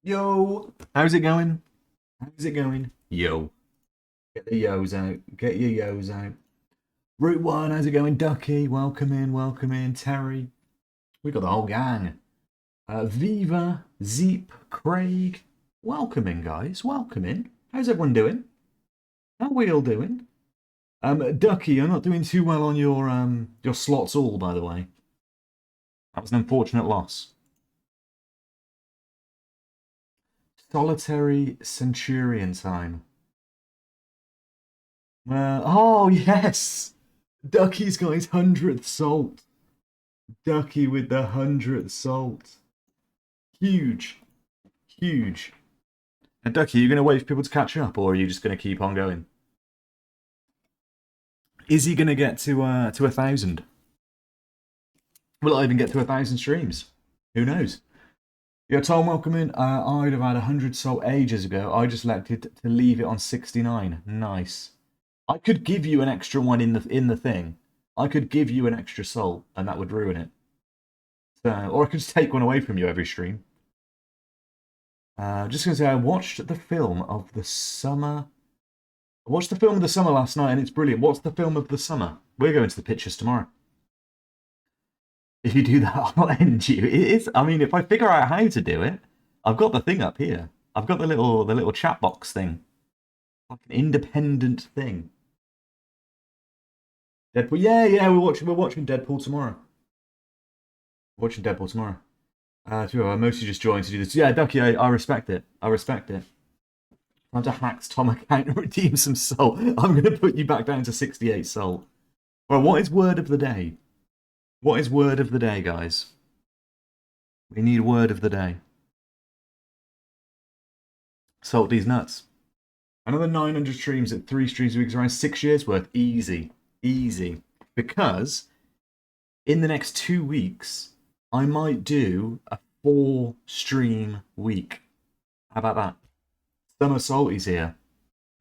Yo, how's it going? How's it going? Yo, get the yos out. Get your yos out. Route 1, how's it going? Ducky, welcome in, welcome in. Terry, we got the whole gang. Viva, Zeep, Craig, welcome in, guys. Welcome in. How's everyone doing? How are we all doing? Ducky, you're not doing too well on your slots all, by the way. That was an unfortunate loss. Solitary Centurion time. Oh, yes! Ducky's got his 100th salt. Ducky with the 100th salt. Huge. Huge. And Ducky, are you going to wait for people to catch up, or are you just going to keep on going? Is he going to get to 1,000? Will I even get to 1,000 streams? Who knows? Yeah, Tom, welcome in. I'd have had 100 salt ages ago. I just elected to leave it on 69. Nice. I could give you an extra one in the thing. I could give you an extra salt, and that would ruin it. So, or I could just take one away from you every stream. Just gonna say, I watched the film of the summer. I watched the film of the summer last night, and it's brilliant. What's the film of the summer? We're going to the pictures tomorrow. If you do that, I'll end you. It is. I mean, if I figure out how to do it, I've got the thing up here. I've got the little chat box thing, like an independent thing. Deadpool. Yeah. We're watching Deadpool tomorrow. Watching Deadpool tomorrow. I mostly just joined to do this. Yeah, Ducky, I respect it. I respect it. Time to hack Tom account and redeem some salt. I'm going to put you back down to 68 salt. Well, what is word of the day? What is word of the day, guys? We need word of the day. Salt these nuts. Another 900 streams at 3 streams a week is around 6 years worth. Easy. Easy. Because in the next 2 weeks, I might do a 4 stream week. How about that? Summer Salty's here.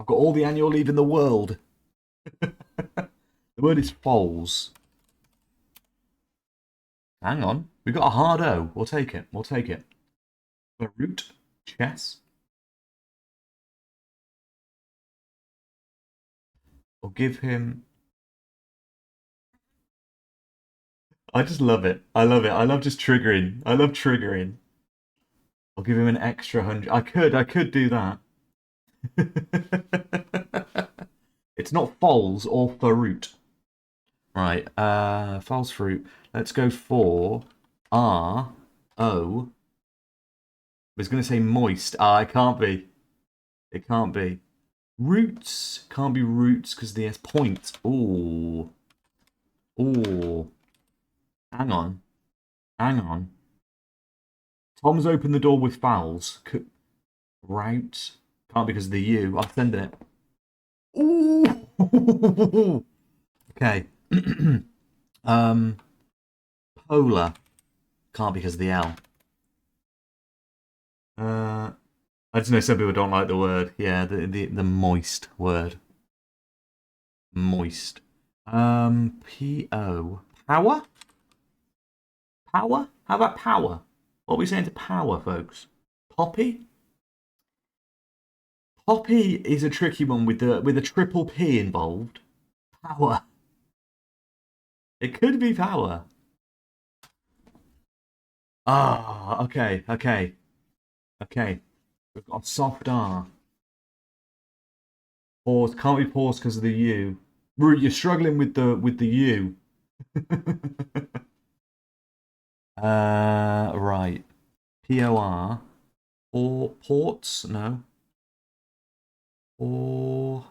I've got all the annual leave in the world. The word is foals. Hang on. We've got a hard O. We'll take it. We'll take it. A root. Chess. We'll give him... I just love it. I love it. I love just triggering. I love triggering. I'll give him an extra 100. I could do that. It's not foals or fruit. Right, false fruit. Let's go for R O. I was going to say moist. It can't be. It can't be. Roots. Can't be roots because there's point. Ooh. Ooh. Hang on. Hang on. Tom's opened the door with fouls. Route. Can't because of the U. I'll send it. Ooh. Okay. Polar. Can't because of the L. I just know some people don't like the word. Yeah, the moist word. Moist. P-O. Power? Power? How about power? What are we saying to power, folks? Poppy? Poppy is a tricky one with a triple P involved. Power. It could be power. Okay. We've got a soft R. Pause. Can't be paused because of the U. Root, you're struggling with the U. Right. P-O-R. Or ports? No. Or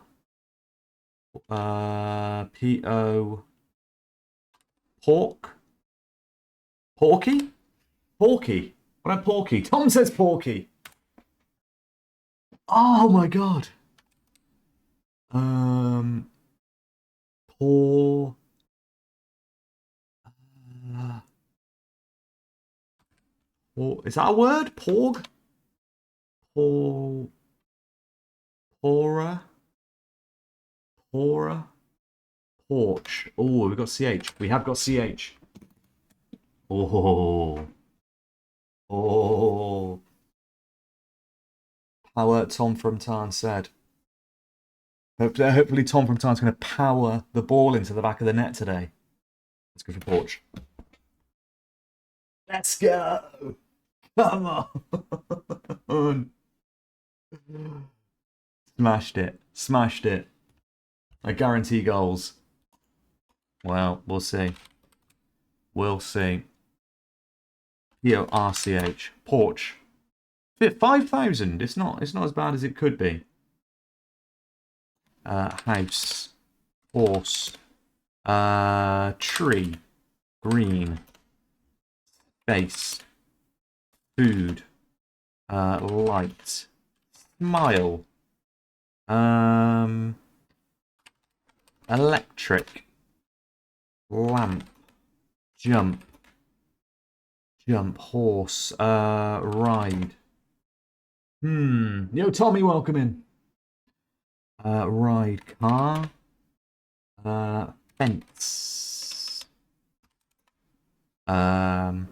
P-O. Pork? Porky? Porky. What about Porky? Tom says Porky. Oh my god. Por. Is that a word? Porg? Por. Pora. Pora. Porch. Oh, we've got CH. We have got CH. Oh. Oh. Power, Tom from Tarn said. Hopefully Tom from Tarn's going to power the ball into the back of the net today. Let's go for Porch. Let's go! Come on! Smashed it. Smashed it. I guarantee goals. Well, we'll see. We'll see. P-O-R-C-H. Porch. 5,000. It's not as bad as it could be. House. Horse. Tree. Green. Face. Food. Light. Smile. Electric. Lamp. Jump. Horse. Ride. Yo, Tommy, welcome in. Ride. Car. Fence. Olympics.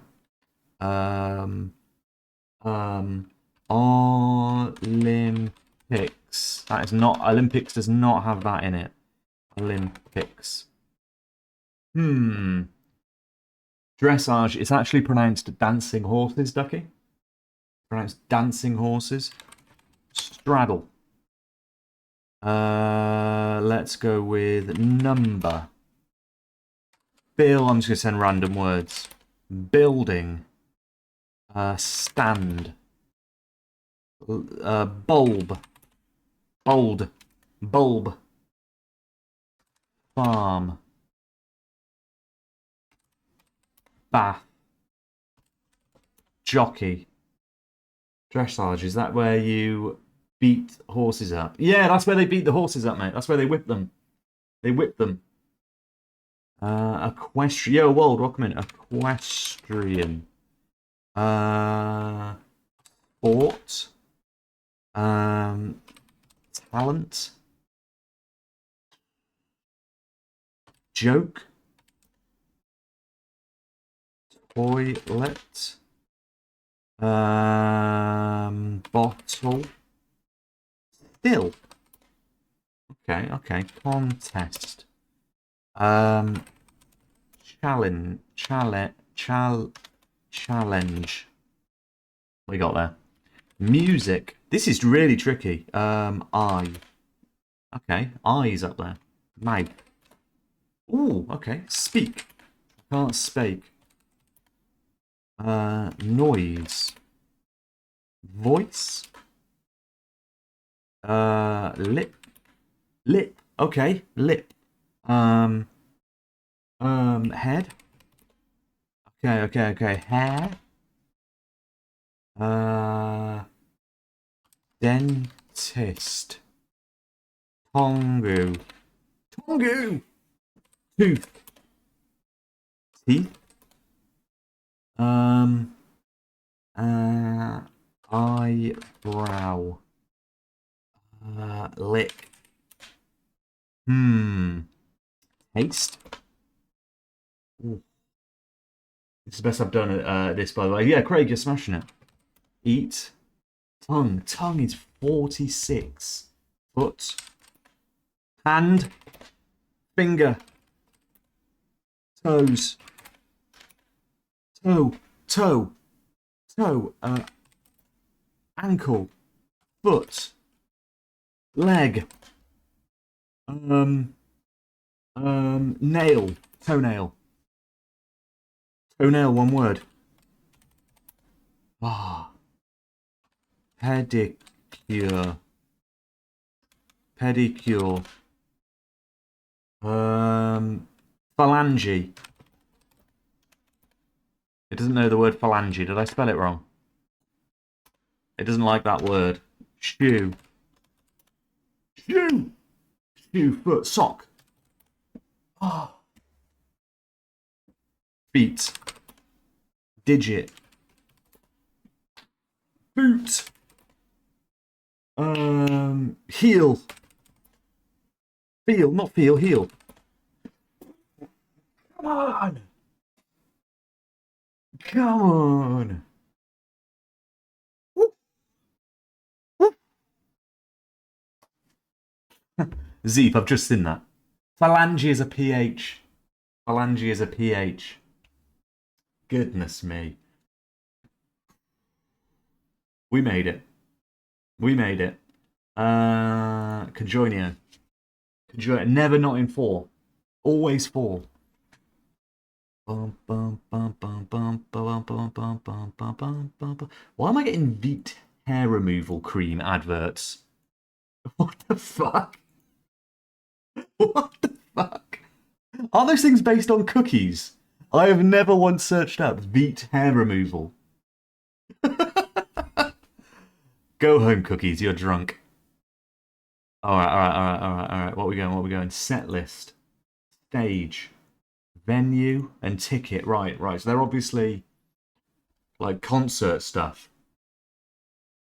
That is not... Olympics does not have that in it. Olympics. Dressage. It's actually pronounced dancing horses, Ducky. Pronounced dancing horses. Straddle. Let's go with number. Bill. I'm just going to send random words. Building. Stand. Bulb. Bold. Bulb. Farm. Bath. Jockey. Dressage. Is that where you beat horses up? Yeah, that's where they beat the horses up, mate. That's where they whip them. They whip them. Equestrian. Yo, Wold, welcome in. Equestrian. Sport. Talent. Joke. Toilet. Bottle. Still. Okay. Contest. Challenge. What you got there? Music. This is really tricky. Eye. Okay, eyes up there. Mouth. Ooh, okay. Speak. Can't speak. Noise. Voice. Lip. Okay, lip. Head. Okay. Hair. Dentist. Tongu. Tooth. Teeth. Eyebrow. Lick. Taste. Ooh. It's the best I've done at this, by the way. Yeah, Craig, you're smashing it. Eat. Tongue. Tongue is 46. Foot. Hand. Finger. Toes. Toe. Ankle. Foot. Leg. Nail. Toenail. Toenail, one word. Pedicure. Phalange. It doesn't know the word phalange. Did I spell it wrong? It doesn't like that word. Shoe. Foot. Sock. Feet. Digit. Boot. Heel. Feel, not feel, heel. Come on. Woo. Zeep, I've just seen that. Phalange is a PH. Phalange is a PH. Goodness me. We made it. We made it. Conjoinio. Never not in 4. Always 4. Why am I getting Veet hair removal cream adverts? What the fuck? What the fuck? Are those things based on cookies? I have never once searched up Veet hair removal. Go home, cookies. You're drunk. All right. What are we going? Set list, stage, venue, and ticket. Right. So they're obviously like concert stuff.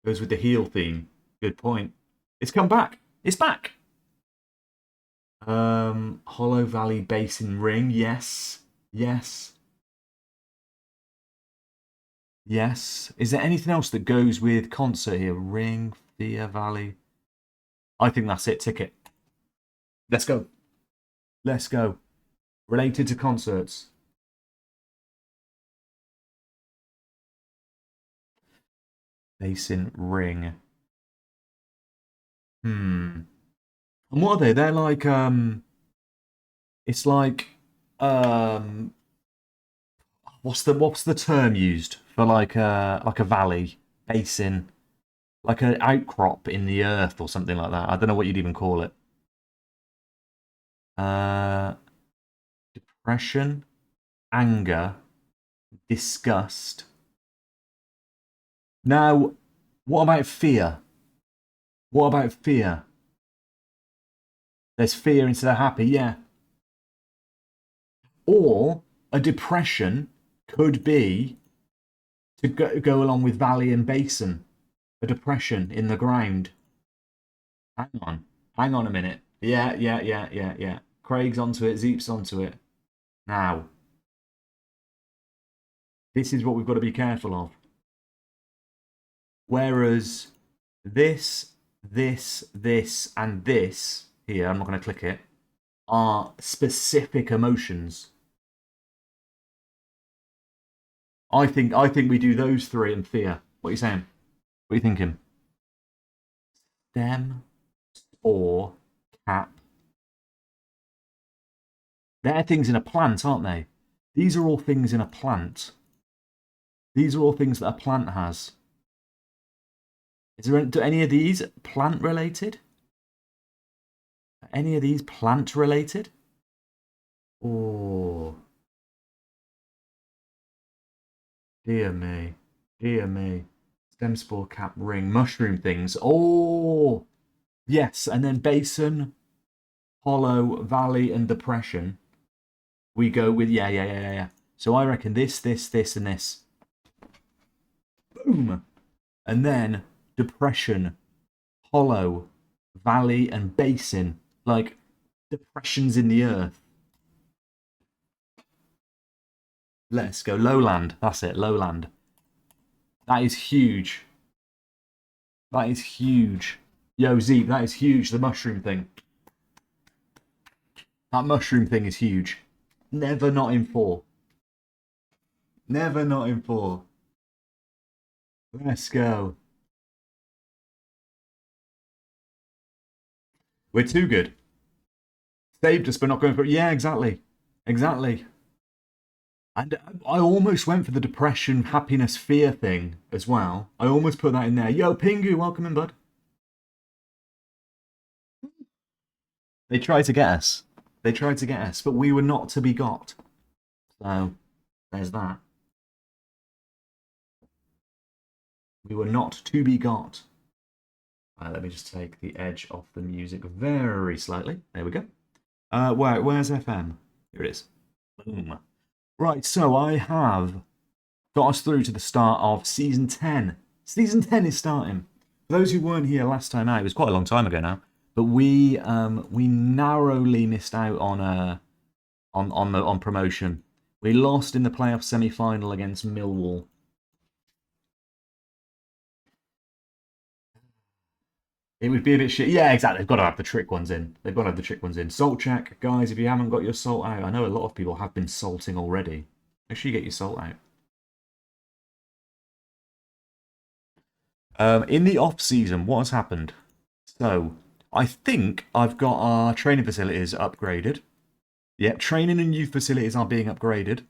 Goes with the heel theme. Good point. It's come back. It's back. Hollow Valley Basin Ring. Yes. Is there anything else that goes with concert here? Ring, Thea Valley. I think that's it. Ticket. Let's go. Related to concerts. Basin Ring. And what are they? They're like it's like what's the term used for like a valley, basin, like an outcrop in the earth or something like that? I don't know what you'd even call it. Depression, anger, disgust. Now, what about fear? There's fear instead of happy, yeah. Or a depression could be to go along with valley and basin. A depression in the ground. Hang on a minute. Yeah. Craig's onto it, Zeep's onto it. Now, this is what we've got to be careful of. Whereas this, and this here, I'm not going to click it, are specific emotions. I think we do those 3 and fear. What are you saying? What are you thinking? Stem, spore, cap. They're things in a plant, aren't they? These are all things in a plant. These are all things that a plant has. Do any of these plant related? Are any of these plant related? Oh. Dear me. Stem, spore, cap, ring, mushroom things. Oh. Yes, and then basin, hollow, valley, and depression. We go with yeah. So I reckon this, and this. Boom. And then depression, hollow, valley, and basin. Like depressions in the earth. Let's go. Lowland. That's it. Lowland. That is huge. Yo, Zeep, that is huge. The mushroom thing. That mushroom thing is huge. Never not in 4. Let's go. We're too good. Saved us, but not going for it. Yeah, exactly. And I almost went for the depression, happiness, fear thing as well. I almost put that in there. Yo, Pingu, welcome in, bud. They tried to get us. But we were not to be got. So, there's that. We were not to be got. Let me just take the edge off the music very slightly. There we go. Where's FM? Here it is. Boom. Right, so I have got us through to the start of Season 10. Season 10 is starting. For those who weren't here last time out, it was quite a long time ago now, but we narrowly missed out on promotion. We lost in the playoff semi-final against Millwall. It would be a bit shit. Yeah, exactly. They've got to have the trick ones in. They've got to have the trick ones in. Salt check, guys. If you haven't got your salt out, I know a lot of people have been salting already. Make sure you get your salt out. In the off season, what has happened? So I think I've got our training facilities upgraded. Yeah, training and youth facilities are being upgraded.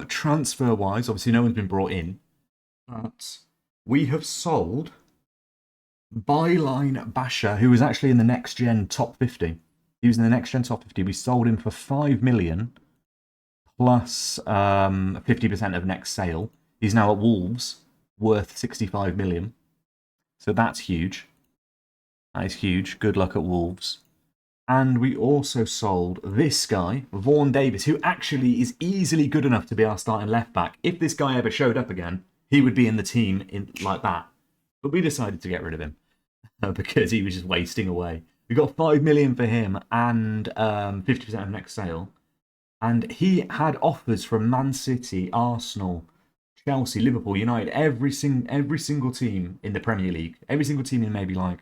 Transfer wise, obviously no one's been brought in, but we have sold Byline Basher, who was actually in the next gen top 50. He was in the next gen top 50. We sold him for 5 million plus 50% of next sale. He's now at Wolves, worth 65 million. So that's huge. That is huge. Good luck at Wolves. And we also sold this guy, Vaughan Davis, who actually is easily good enough to be our starting left back. If this guy ever showed up again, he would be in the team like that. But we decided to get rid of him because he was just wasting away. We got 5 million for him and 50% of next sale. And he had offers from Man City, Arsenal, Chelsea, Liverpool, United, every single team in the Premier League. Every single team in maybe like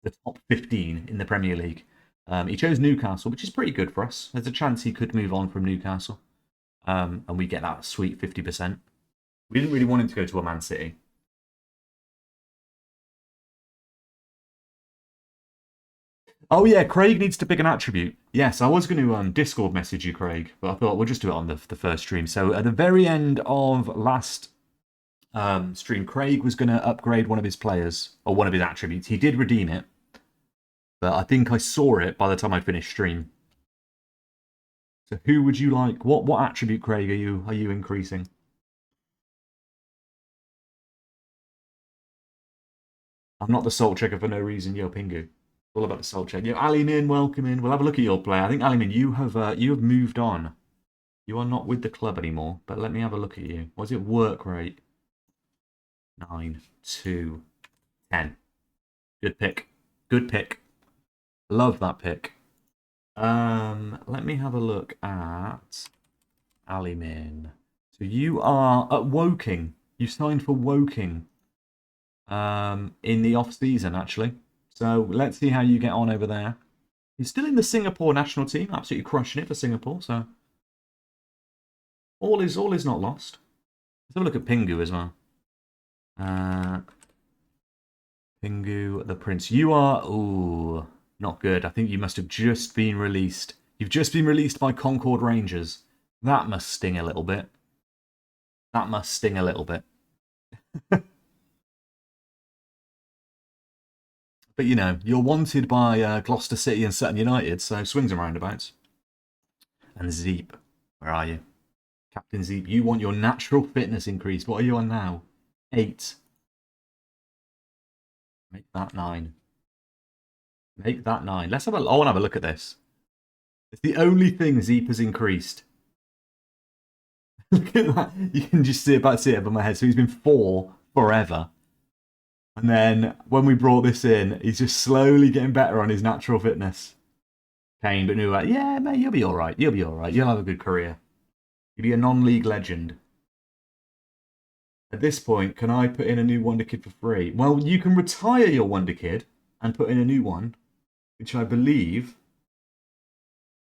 the top 15 in the Premier League. He chose Newcastle, which is pretty good for us. There's a chance he could move on from Newcastle. And we get that sweet 50%. We didn't really want him to go to a Man City. Oh yeah, Craig needs to pick an attribute. Yes, I was going to Discord message you, Craig, but I thought we'll just do it on the first stream. So at the very end of last stream, Craig was going to upgrade one of his players, or one of his attributes. He did redeem it, but I think I saw it by the time I finished stream. So who would you like? What attribute, Craig, are you increasing? I'm not the salt checker for no reason, yo, Pingu. All about the salt check. Yo, Ali Min, welcome in. We'll have a look at your play. I think Ali Min, you have moved on. You are not with the club anymore. But let me have a look at you. What's your work rate? 9, 2, 10. Good pick. Good pick. Love that pick. Let me have a look at Ali Min. So you are at Woking. You signed for Woking. In the off season actually. So let's see how you get on over there. He's still in the Singapore national team, absolutely crushing it for Singapore. So all is not lost. Let's have a look at Pingu as well. Pingu the Prince. You are not good. I think you must have just been released. You've just been released by Concord Rangers. That must sting a little bit. That must sting a little bit. But, you know, you're wanted by Gloucester City and Sutton United, so swings and roundabouts. And Zeep, where are you? Captain Zeep, you want your natural fitness increased. What are you on now? 8. Make that 9. Make that 9. I want to have a look at this. It's the only thing Zeep has increased. Look at that. You can just see it above my head. So he's been 4 forever. And then when we brought this in, he's just slowly getting better on his natural fitness. Kane, but yeah, mate, you'll be all right. You'll be all right. You'll have a good career. You'll be a non-league legend. At this point, can I put in a new Wonderkid for free? Well, you can retire your Wonderkid and put in a new one, which I believe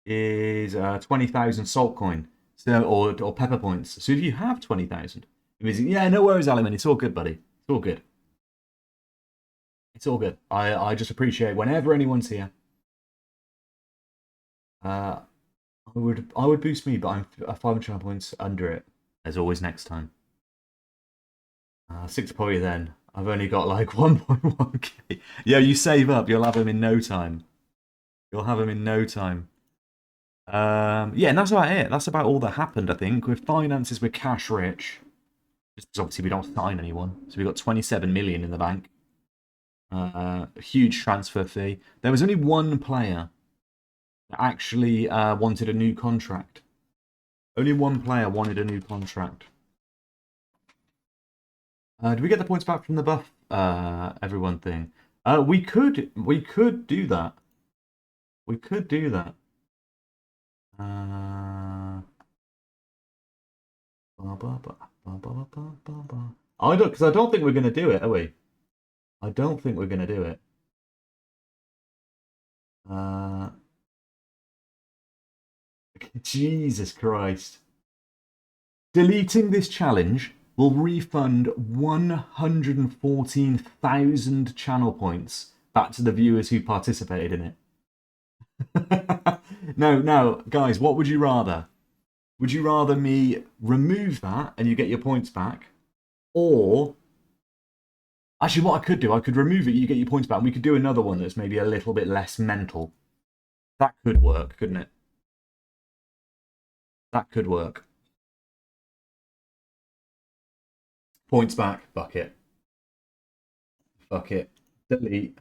is 20,000 salt coin, so or pepper points. So if you have 20,000, yeah, no worries, Aliman. It's all good, buddy. It's all good. It's all good. I just appreciate whenever anyone's here. I would boost me, but I'm 500 points under it. As always, next time. 6 probably then. I've only got like 1.1k. Yeah, you save up. You'll have them in no time. You'll have them in no time. Yeah, and that's about it. That's about all that happened, I think. With finances, we're cash rich. Just because obviously we don't sign anyone. So we got 27 million in the bank. A huge transfer fee. There was only one player that actually wanted a new contract. Only one player wanted a new contract. Did we get the points back from the buff everyone thing? We could do that. We could do that. I don't think we're going to do it, are we? I don't think we're going to do it. Jesus Christ. Deleting this challenge will refund 114,000 channel points back to the viewers who participated in it. No, guys, what would you rather? Would you rather me remove that and you get your points back? Or, actually, what I could do, I could remove it, you get your points back, and we could do another one that's maybe a little bit less mental. That could work, couldn't it? That could work. Points back, bucket. Fuck it. Delete.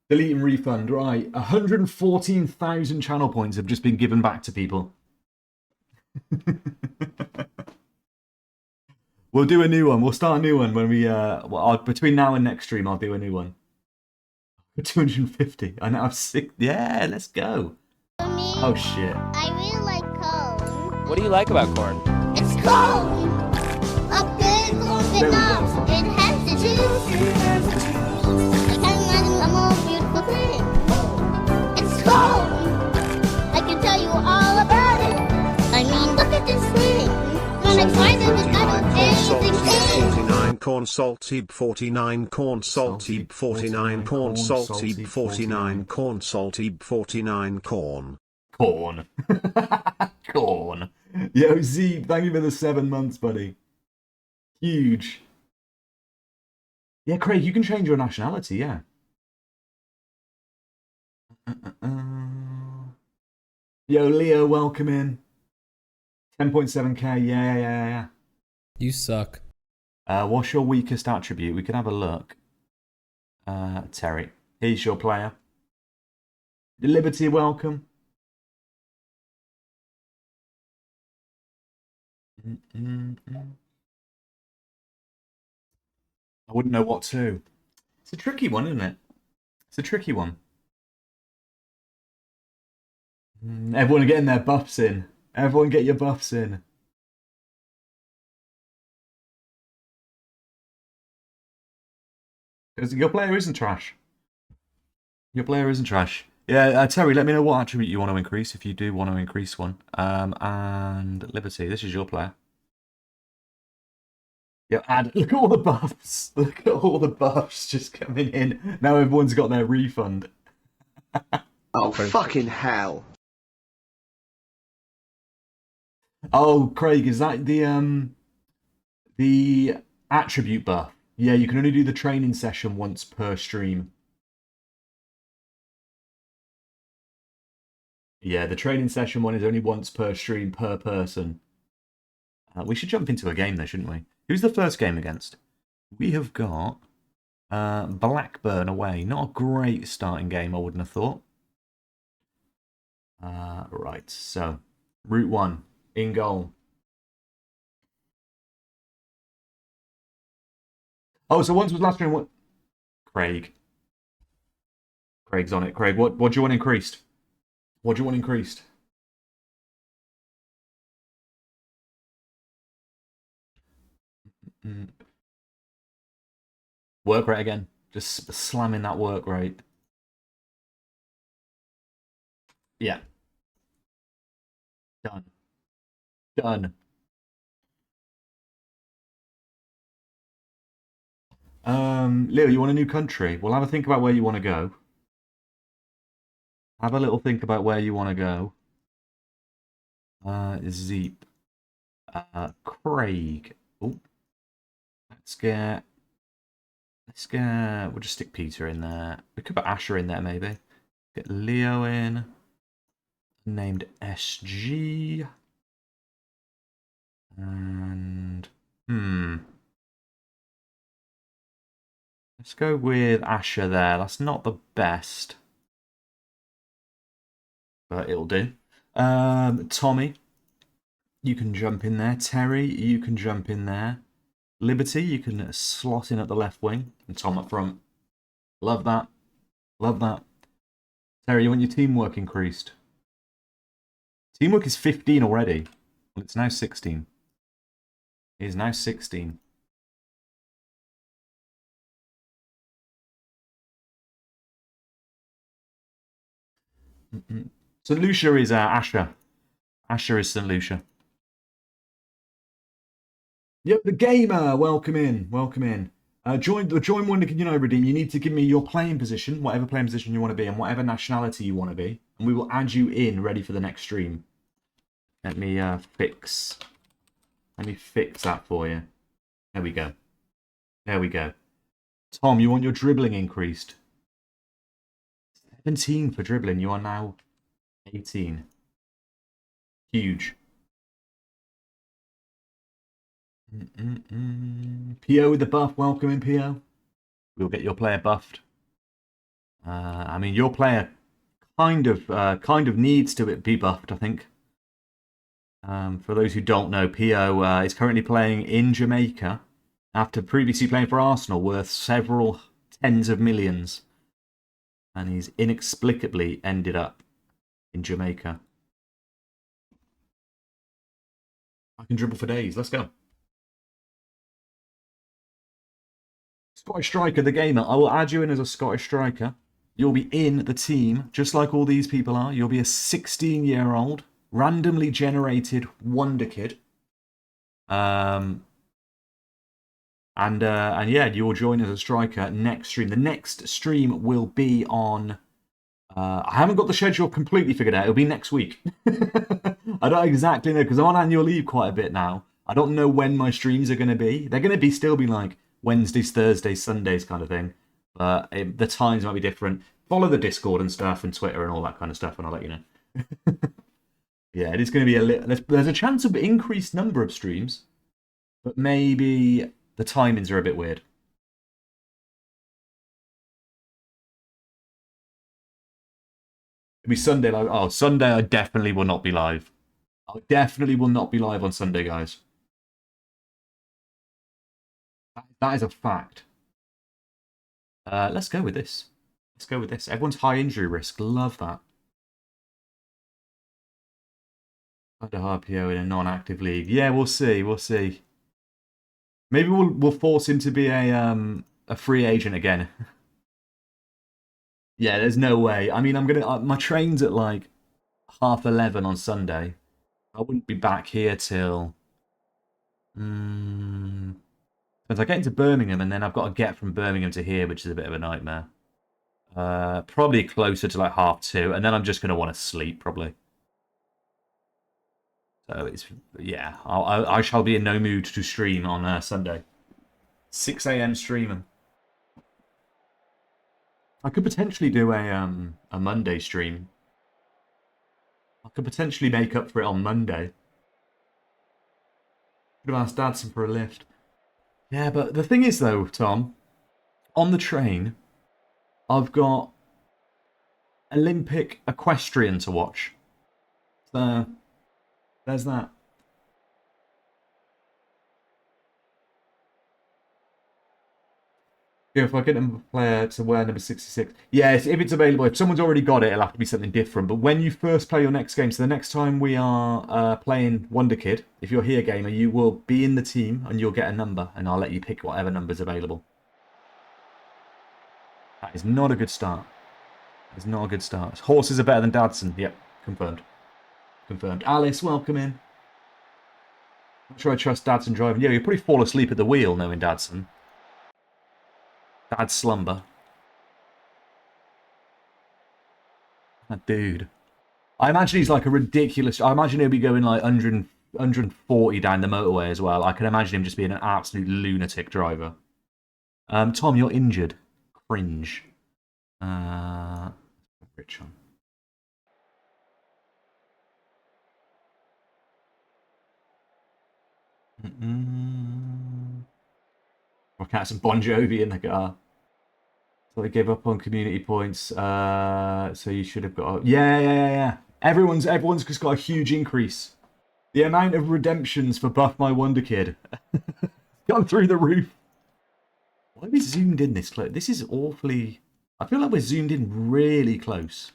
Delete and refund. Right. 114,000 channel points have just been given back to people. We'll do a new one. We'll start a new one when we between now and next stream I'll do a new one. 250. I know I'm sick. Yeah, let's go. Oh shit. I really like corn. What do you like about corn? It's corn! A big corn big nuts. It has the juice. I can't imagine a more beautiful thing. It's corn! I can tell you all about it. I mean, look at this thing. When I find it, it's got anything in. 49 corn saltib 49 corn saltib 49 corn saltib 49 corn saltib 49 corn. Corn. Corn. Yo, Z, thank you for the 7 months, buddy. Huge. Yeah, Craig, you can change your nationality, yeah. Yo, Leo, welcome in. 10.7k, yeah. You suck. What's your weakest attribute? We can have a look. Terry, here's your player. Liberty, welcome. I wouldn't know what to. It's a tricky one, isn't it? It's a tricky one. Everyone getting their buffs in. Everyone get your buffs in. Because your player isn't trash. Your player isn't trash. Yeah, Terry, let me know what attribute you want to increase if you do want to increase one. And Liberty, this is your player. Yeah, add. Look at all the buffs. Look at all the buffs just coming in. Now everyone's got their refund. Oh, fucking hell. Oh, Craig, is that the attribute buff? Yeah, you can only do the training session once per stream. Yeah, the training session one is only once per stream per person. We should jump into a game though, shouldn't we? Who's the first game against? We have got Blackburn away. Not a great starting game, I wouldn't have thought. Right, so Route 1, in goal. Oh, so once was last stream. What? Craig's on it. Craig, what do you want increased? What do you want increased? Work rate again. Just slamming that work rate. Yeah. Done. Leo, you want a new country? We'll have a think about where you want to go. Have a little think about where you want to go. Zeep. Craig. Oh. We'll just stick Peter in there. We could put Asher in there, maybe. Get Leo in. Named SG. And... Let's go with Asher there. That's not the best. But it'll do. Tommy, you can jump in there. Terry, you can jump in there. Liberty, you can slot in at the left wing. And Tom up front. Love that. Love that. Terry, you want your teamwork increased? Teamwork is 15 already. Well, it's now 16. It is now 16. St. Lucia is Asher. Asher is St. Lucia. Yep, the gamer. Welcome in. Welcome in. Join Wonderkid redeem. You need to give me your playing position, whatever playing position you want to be, and whatever nationality you want to be, and we will add you in ready for the next stream. Let me fix that for you. There we go. There we go. Tom, you want your dribbling increased? 17 for dribbling. You are now 18. Huge. PO with the buff. Welcome in, PO. We'll get your player buffed. I mean, your player kind of needs to be buffed, I think. For those who don't know, PO is currently playing in Jamaica after previously playing for Arsenal, worth several tens of millions. And he's inexplicably ended up in Jamaica. I can dribble for days. Let's go. Scottish striker, the gamer. I will add you in as a Scottish striker. You'll be in the team, just like all these people are. You'll be a 16-year-old, randomly generated Wonderkid. And yeah, you will join as a striker next stream. The next stream will be on... I haven't got the schedule completely figured out. It'll be next week. I don't exactly know, because I'm on annual leave quite a bit now. I don't know when my streams are going to be. They're going to still be like Wednesdays, Thursdays, Sundays kind of thing. But the times might be different. Follow the Discord and stuff and Twitter and all that kind of stuff, and I'll let you know. Yeah, it is going to be a little... There's a chance of increased number of streams, but maybe the timings are a bit weird. It'll be Sunday live. Oh, Sunday I definitely will not be live. I definitely will not be live on Sunday, guys. That is a fact. Let's go with this. Let's go with this. Everyone's high injury risk. Love that. Under RPO in a non-active league. Yeah, we'll see. We'll see. Maybe we'll force him to be a free agent again. Yeah, there's no way. I mean, I'm gonna. My train's at like 11:30 on Sunday. I wouldn't be back here till. Because I get into Birmingham and then I've got to get from Birmingham to here, which is a bit of a nightmare. Probably closer to like 2:30, and then I'm just gonna want to sleep probably. So it's yeah. I shall be in no mood to stream on Sunday. 6 a.m. streaming. I could potentially do a Monday stream. I could potentially make up for it on Monday. Could have asked Dadson for a lift. Yeah, but the thing is though, Tom, on the train, I've got Olympic equestrian to watch. So there's that. Yeah, if I get a player to wear number 66. Yes, if it's available. If someone's already got it, it'll have to be something different. But when you first play your next game, so the next time we are playing Wonderkid, if you're here, gamer, you will be in the team and you'll get a number, and I'll let you pick whatever number's available. That is not a good start. It's not a good start. Horses are better than Dadson. Yep, confirmed. Confirmed. Alice, welcome in. Not sure I trust Dadson driving. Yeah, you'll probably fall asleep at the wheel knowing Dadson. Bad slumber. That dude. I imagine he's like a ridiculous... I imagine he'll be going like 140 down the motorway as well. I can imagine him just being an absolute lunatic driver. Tom, you're injured. Cringe. Rich on. Rock out some Bon Jovi in the car. So they gave up on community points. So you should have got... Yeah. Everyone's just got a huge increase. The amount of redemptions for Buff My Wonderkid. Gone through the roof. Why are we zoomed in this close? This is awfully... I feel like we're zoomed in really close.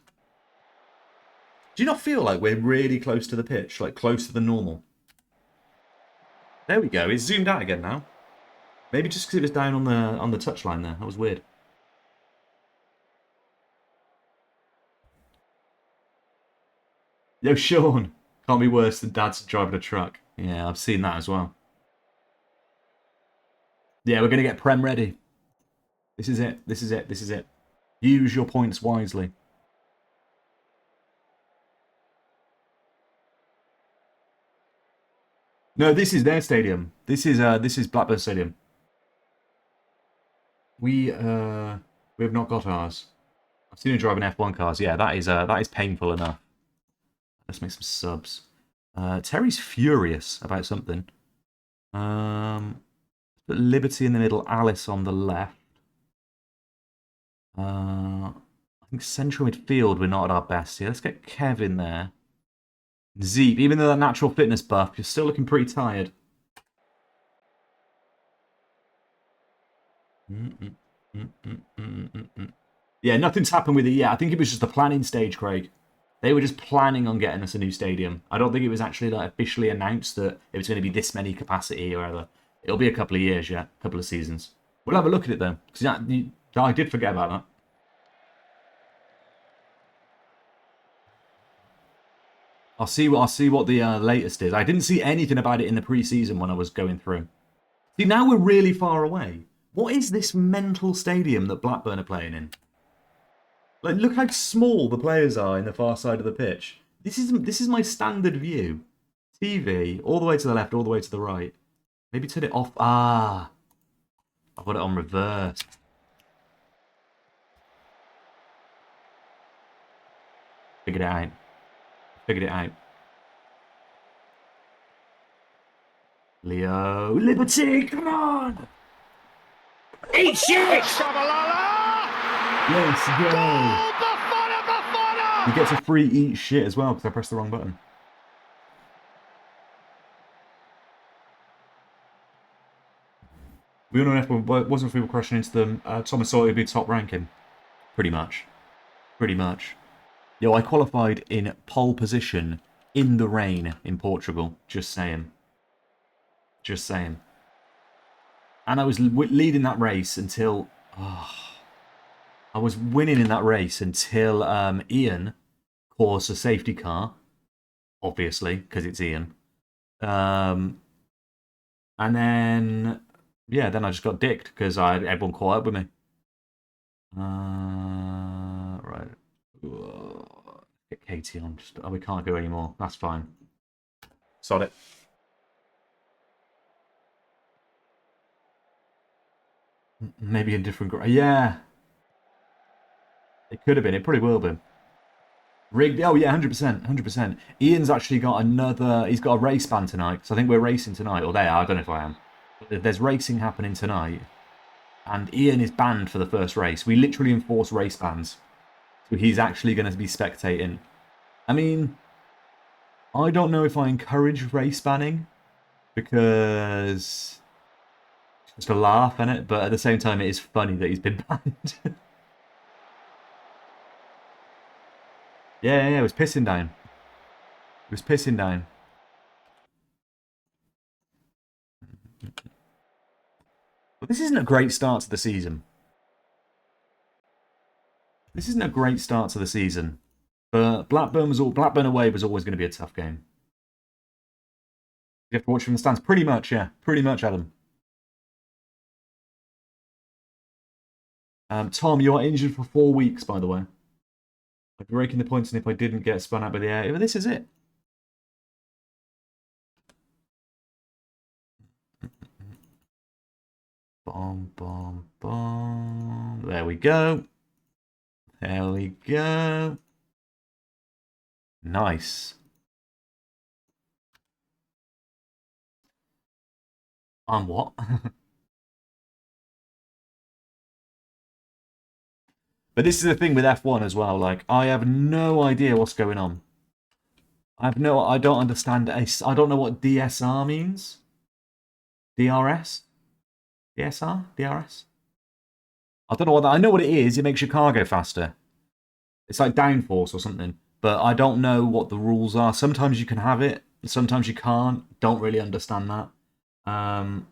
Do you not feel like we're really close to the pitch? Like closer than normal? There we go. It's zoomed out again now. Maybe just because it was down on the touchline there. That was weird. Yo, Sean. Can't be worse than Dad's driving a truck. Yeah, I've seen that as well. Yeah, we're going to get Prem ready. This is it. This is it. This is it. Use your points wisely. No, this is their stadium. This is Blackburn Stadium. We have not got ours. I've seen him driving F1 cars. Yeah, that is painful enough. Let's make some subs. Terry's furious about something. Put Liberty in the middle, Alice on the left. I think central midfield we're not at our best here. Let's get Kev in there. Zeep, even though that natural fitness buff, you're still looking pretty tired. Yeah, nothing's happened with it yet. I think it was just the planning stage, Craig. They were just planning on getting us a new stadium. I don't think it was actually like officially announced that it was going to be this many capacity or whatever. It'll be a couple of years, yeah, a couple of seasons. We'll have a look at it though, because I did forget about that. I'll see what the latest is. I didn't see anything about it in the pre-season when I was going through. See, now we're really far away. What is this mental stadium that Blackburn are playing in? Like, look how small the players are in the far side of the pitch. This is my standard view. TV, all the way to the left, all the way to the right. Maybe turn it off. Ah, I've got it on reverse. Figured it out. Figured it out. Leo, Liberty, come on! Eat shit! Let's go! You get a free eat shit as well because I pressed the wrong button. We all know F1 wasn't if we were crashing into them. Thomas thought it would be top ranking. Pretty much. Pretty much. Yo, I qualified in pole position in the rain in Portugal. Just saying. Just saying. And I was leading that race until... I was winning in that race until Ian caused a safety car. Obviously, because it's Ian. And then... Yeah, then I just got dicked because everyone caught up with me. Right. Get Katie on. We can't go anymore. That's fine. Sod it. Maybe in different... Yeah. It could have been. It probably will be. Rigged. Oh, yeah, 100%. 100%. Ian's actually got another... He's got a race ban tonight. So I think we're racing tonight. Or they are. I don't know if I am. There's racing happening tonight. And Ian is banned for the first race. We literally enforce race bans. So he's actually going to be spectating. I mean... I don't know if I encourage race banning. Because... It's just a laugh, innit? But at the same time, it is funny that he's been banned. Yeah, it was pissing down. It was pissing down. But this isn't a great start to the season. This isn't a great start to the season. But Blackburn away was always going to be a tough game. You have to watch from the stands. Pretty much, yeah. Pretty much, Adam. Tom, you are injured for 4 weeks, by the way. I'd be raking the points, and if I didn't get spun out by the air, but this is it. Bomb, bomb, bomb. There we go. There we go. Nice. On what? But this is the thing with F1 as well. Like, I have no idea what's going on. I don't understand. I don't know what DSR means. DRS? DSR? DRS? I don't know what that... I know what it is. It makes your car go faster. It's like downforce or something. But I don't know what the rules are. Sometimes you can have it. Sometimes you can't. Don't really understand that.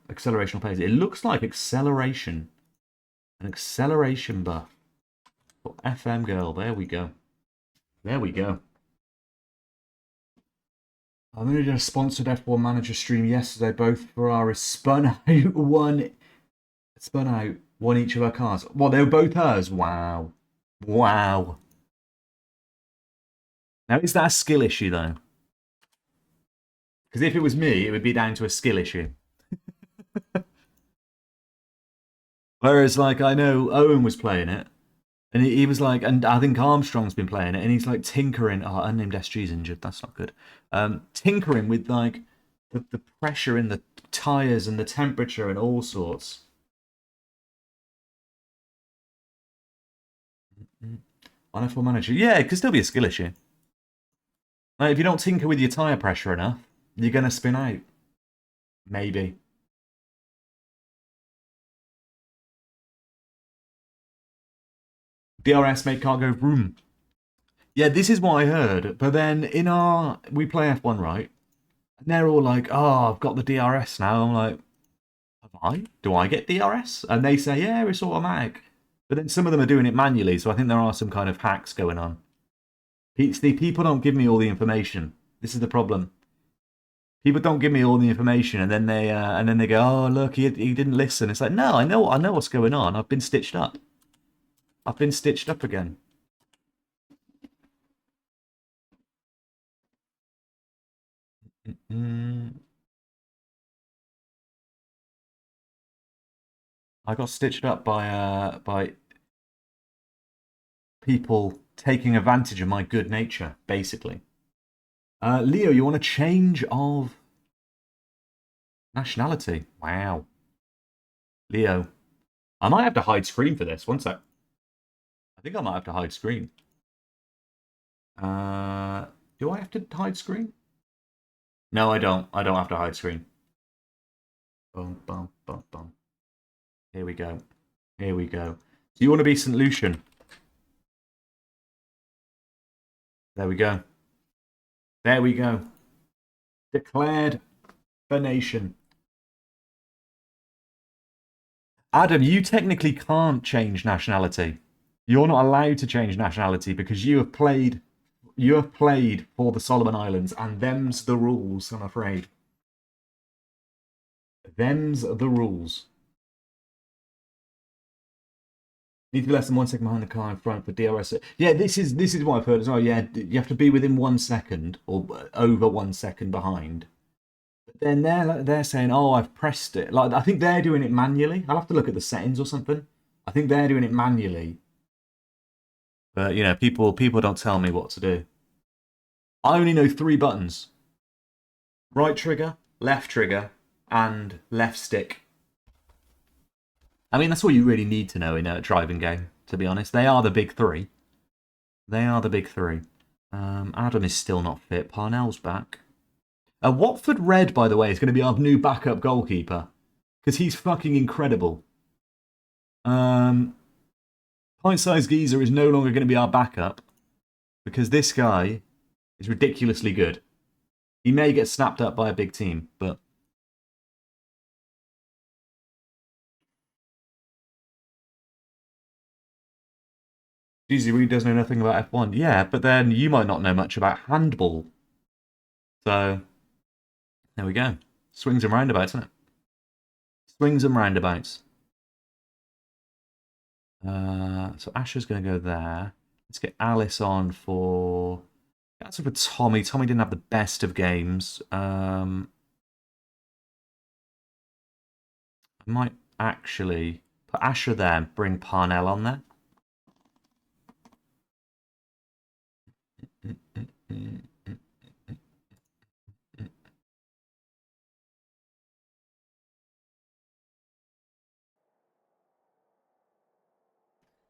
Acceleration pace. It looks like acceleration. An acceleration buff. FM girl, there we go. There we go. I only did a sponsored F1 Manager stream yesterday. Both Ferraris spun out one each of her cars. Well, they were both hers. Wow. Wow. Now, is that a skill issue, though? Because if it was me, it would be down to a skill issue. Whereas, like, I know Owen was playing it, and he was like, and I think Armstrong's been playing it, and he's like tinkering. Oh, unnamed SG's injured. That's not good. Tinkering with like the pressure in the tires and the temperature and all sorts. On F1 Manager, yeah, it could still be a skill issue. Like, if you don't tinker with your tire pressure enough, you're gonna spin out. Maybe. DRS make car go vroom. Yeah, this is what I heard. But then we play F1, right? And they're all like, "Oh, I've got the DRS now." I'm like, "Have I? Do I get DRS?" And they say, "Yeah, it's automatic." But then some of them are doing it manually, so I think there are some kind of hacks going on. The people don't give me all the information. This is the problem. People don't give me all the information, and then they go, "Oh, look, he didn't listen." It's like, no, I know what's going on. I've been stitched up. I've been stitched up again. I got stitched up by people taking advantage of my good nature, basically. Leo, you want a change of nationality? Wow. Leo. I might have to hide screen for this. One sec. I think I might have to hide screen. Do I have to hide screen? No, I don't. I don't have to hide screen. Boom, boom, boom, boom. Here we go. Here we go. Do you want to be St. Lucian? There we go. There we go. Declared the nation. Adam, you technically can't change nationality. You're not allowed to change nationality because you have played for the Solomon Islands, and them's the rules, I'm afraid. Them's the rules. Need to be less than 1 second behind the car in front for DRS. Yeah, this is what I've heard as well. Yeah, you have to be within 1 second or over 1 second behind. But then they're saying, "Oh, I've pressed it." Like, I think they're doing it manually. I'll have to look at the settings or something. I think they're doing it manually. But you know, people don't tell me what to do. I only know 3 buttons: right trigger, left trigger, and left stick. I mean, that's all you really need to know in a driving game, to be honest. They are the big 3. They are the big 3. Adam is still not fit. Parnell's back. Watford Red, by the way, is going to be our new backup goalkeeper, because he's fucking incredible. Pint-sized Geezer is no longer going to be our backup, because this guy is ridiculously good. He may get snapped up by a big team, but... Geezer really does know nothing about F1. Yeah, but then you might not know much about handball. So, there we go. Swings and roundabouts, isn't it? Swings and roundabouts. So Asher's going to go there. Let's get Alice on for... That's for Tommy. Tommy didn't have the best of games. I might actually put Asher there and bring Parnell on there.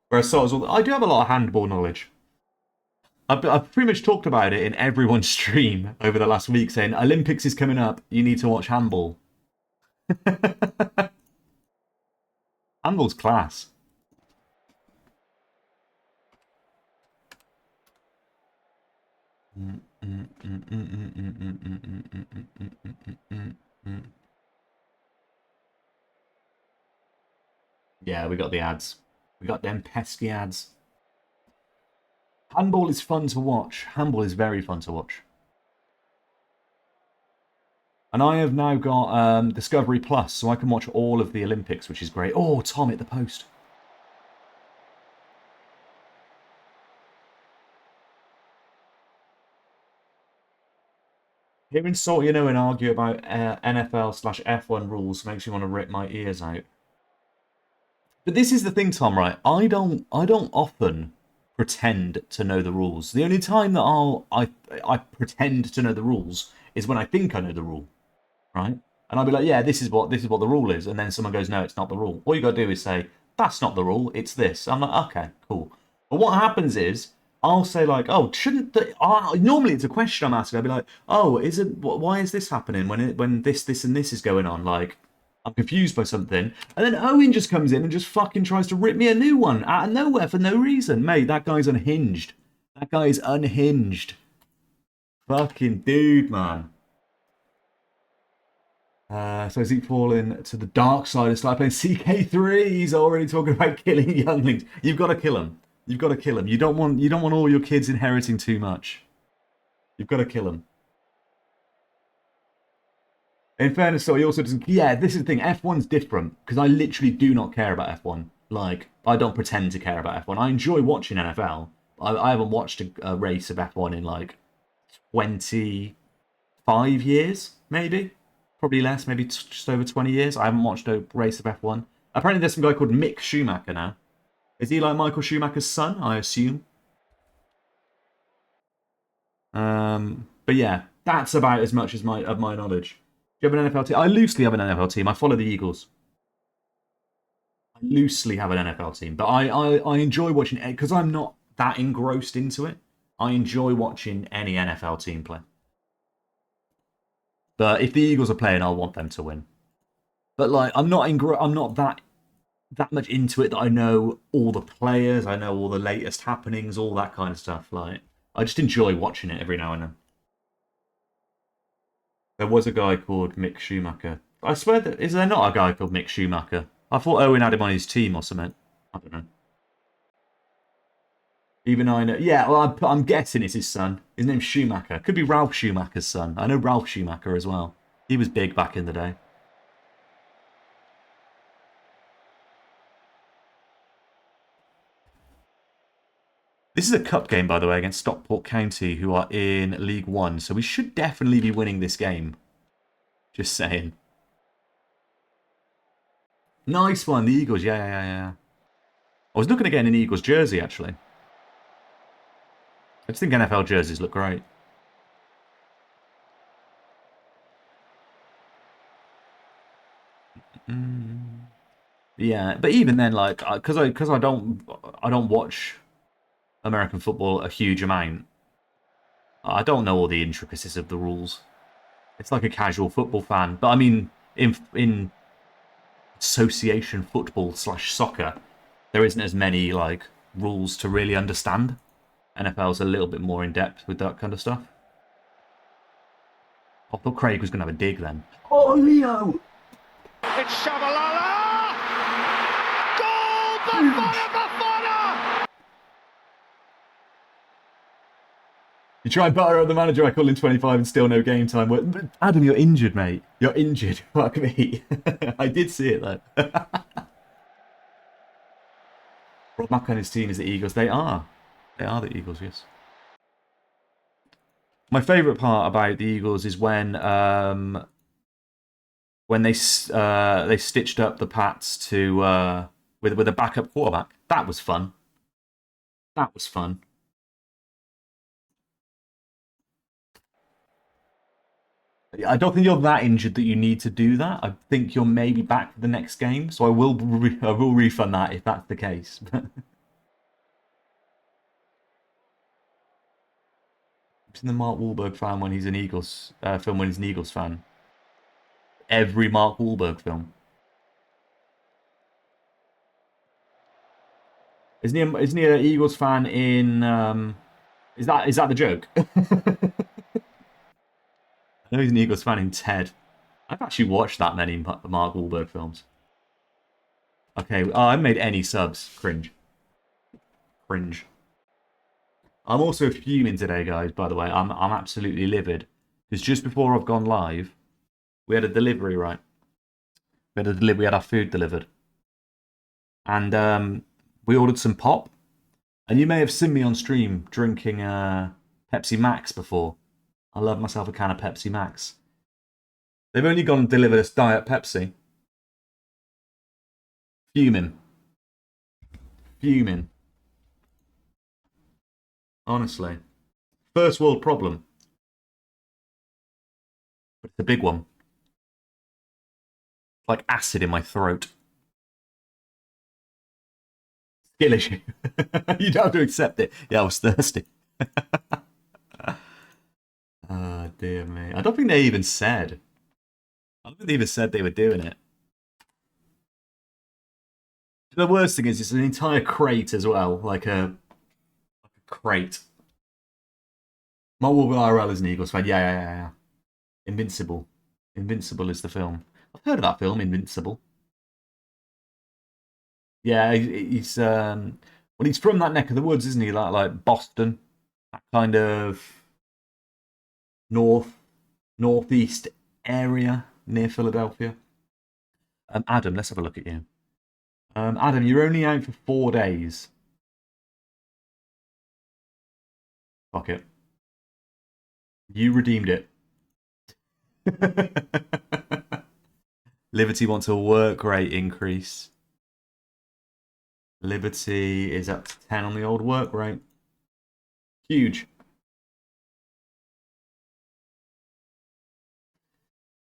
Whereas I do have a lot of handball knowledge. I've pretty much talked about it in everyone's stream over the last week, saying Olympics is coming up, you need to watch handball. Handball's class. Yeah, we got the ads. We got them pesky ads. Handball is fun to watch. Handball is very fun to watch. And I have now got Discovery Plus, so I can watch all of the Olympics, which is great. Oh, Tom hit the post. Hearing Salt, and argue about NFL/F1 rules makes me want to rip my ears out. But this is the thing, Tom, right? I don't often pretend to know the rules. The only time that I pretend to know the rules is when I think I know the rule, right? And I'll be like, yeah, this is what the rule is, and then someone goes, no, it's not the rule. All you got to do is say, that's not the rule, it's this. I'm like, okay, cool. But what happens is I'll say like, oh, shouldn't the... normally it's a question I'm asking. I'll be like, oh, why is this happening when this, and this is going on? Like, I'm confused by something. And then Owen just comes in and just fucking tries to rip me a new one out of nowhere for no reason. Mate, that guy's unhinged. That guy is unhinged. Fucking dude, man. So is he falling to the dark side and start playing CK3? He's already talking about killing younglings. You've got to kill him. You've got to kill him. You don't want all your kids inheriting too much. You've got to kill him. In fairness, so he also doesn't... Yeah, this is the thing. F1's different, because I literally do not care about F1. Like, I don't pretend to care about F1. I enjoy watching NFL. I haven't watched a race of F1 in, like, 25 years, maybe? Probably less, maybe just over 20 years. I haven't watched a race of F1. Apparently there's some guy called Mick Schumacher now. Is he like Michael Schumacher's son, I assume? But yeah, that's about as much as of my knowledge. Do you have an NFL team? I loosely have an NFL team. I follow the Eagles. I loosely have an NFL team. But I enjoy watching it because I'm not that engrossed into it. I enjoy watching any NFL team play. But if the Eagles are playing, I'll want them to win. But like, I'm not that much into it that I know all the players, I know all the latest happenings, all that kind of stuff. Like, I just enjoy watching it every now and then. There was a guy called Mick Schumacher. I swear that is there not a guy called Mick Schumacher? I thought Owen had him on his team or something. I don't know. Even I know. Yeah, well, I'm guessing it's his son. His name's Schumacher. Could be Ralph Schumacher's son. I know Ralph Schumacher as well. He was big back in the day. This is a cup game, by the way, against Stockport County, who are in League One. So we should definitely be winning this game. Just saying. Nice one, the Eagles. Yeah. I was looking at getting an Eagles jersey, actually. I just think NFL jerseys look great. Yeah, but even then, like, because I don't watch American football a huge amount. I don't know all the intricacies of the rules. It's like a casual football fan, but I mean, in association football/soccer, there isn't as many like rules to really understand. NFL's a little bit more in depth with that kind of stuff. I thought Craig was going to have a dig then. Oh, Leo! It's Shabalala! Goal! Bafana! You try and butter up the manager, I call in 25 and still no game time. Adam, you're injured, mate. You're injured. Fuck me. I did see it, though. Rob Mack and his team is the Eagles. They are. They are the Eagles, yes. My favourite part about the Eagles is when they stitched up the Pats to with a backup quarterback. That was fun. That was fun. I don't think you're that injured that you need to do that. I think you're maybe back for the next game, so I will refund that if that's the case. I've seen the Mark Wahlberg fan when he's an Eagles film when he's an Eagles fan. Every Mark Wahlberg film. Isn't he an Eagles fan in? Is that the joke? I know he's an Eagles fan in Ted. I've actually watched that many Mark Wahlberg films. Okay, I haven't made any subs. Cringe. Cringe. I'm also fuming today, guys, by the way. I'm absolutely livid. Because just before I've gone live, We had a delivery, right? We had our food delivered. And we ordered some pop. And you may have seen me on stream drinking Pepsi Max before. I love myself a can of Pepsi Max. They've only gone and delivered us Diet Pepsi. Fuming. Honestly. First world problem. But it's a big one. Like acid in my throat. Skill issue. You don't have to accept it. Yeah, I was thirsty. Oh, dear me. I don't think they even said. I don't think they even said they were doing it. The worst thing is it's an entire crate as well. Like a crate. Marvel IRL is an Eagles fan. Yeah. Invincible. Invincible is the film. I've heard of that film, Invincible. Yeah, he's he's from that neck of the woods, isn't he? Like Boston, that kind of northeast area near Philadelphia. Adam, let's have a look at you. Adam, you're only out for 4 days. Fuck it. You redeemed it. Liberty wants a work rate increase. Liberty is up to 10 on the old work rate. Huge.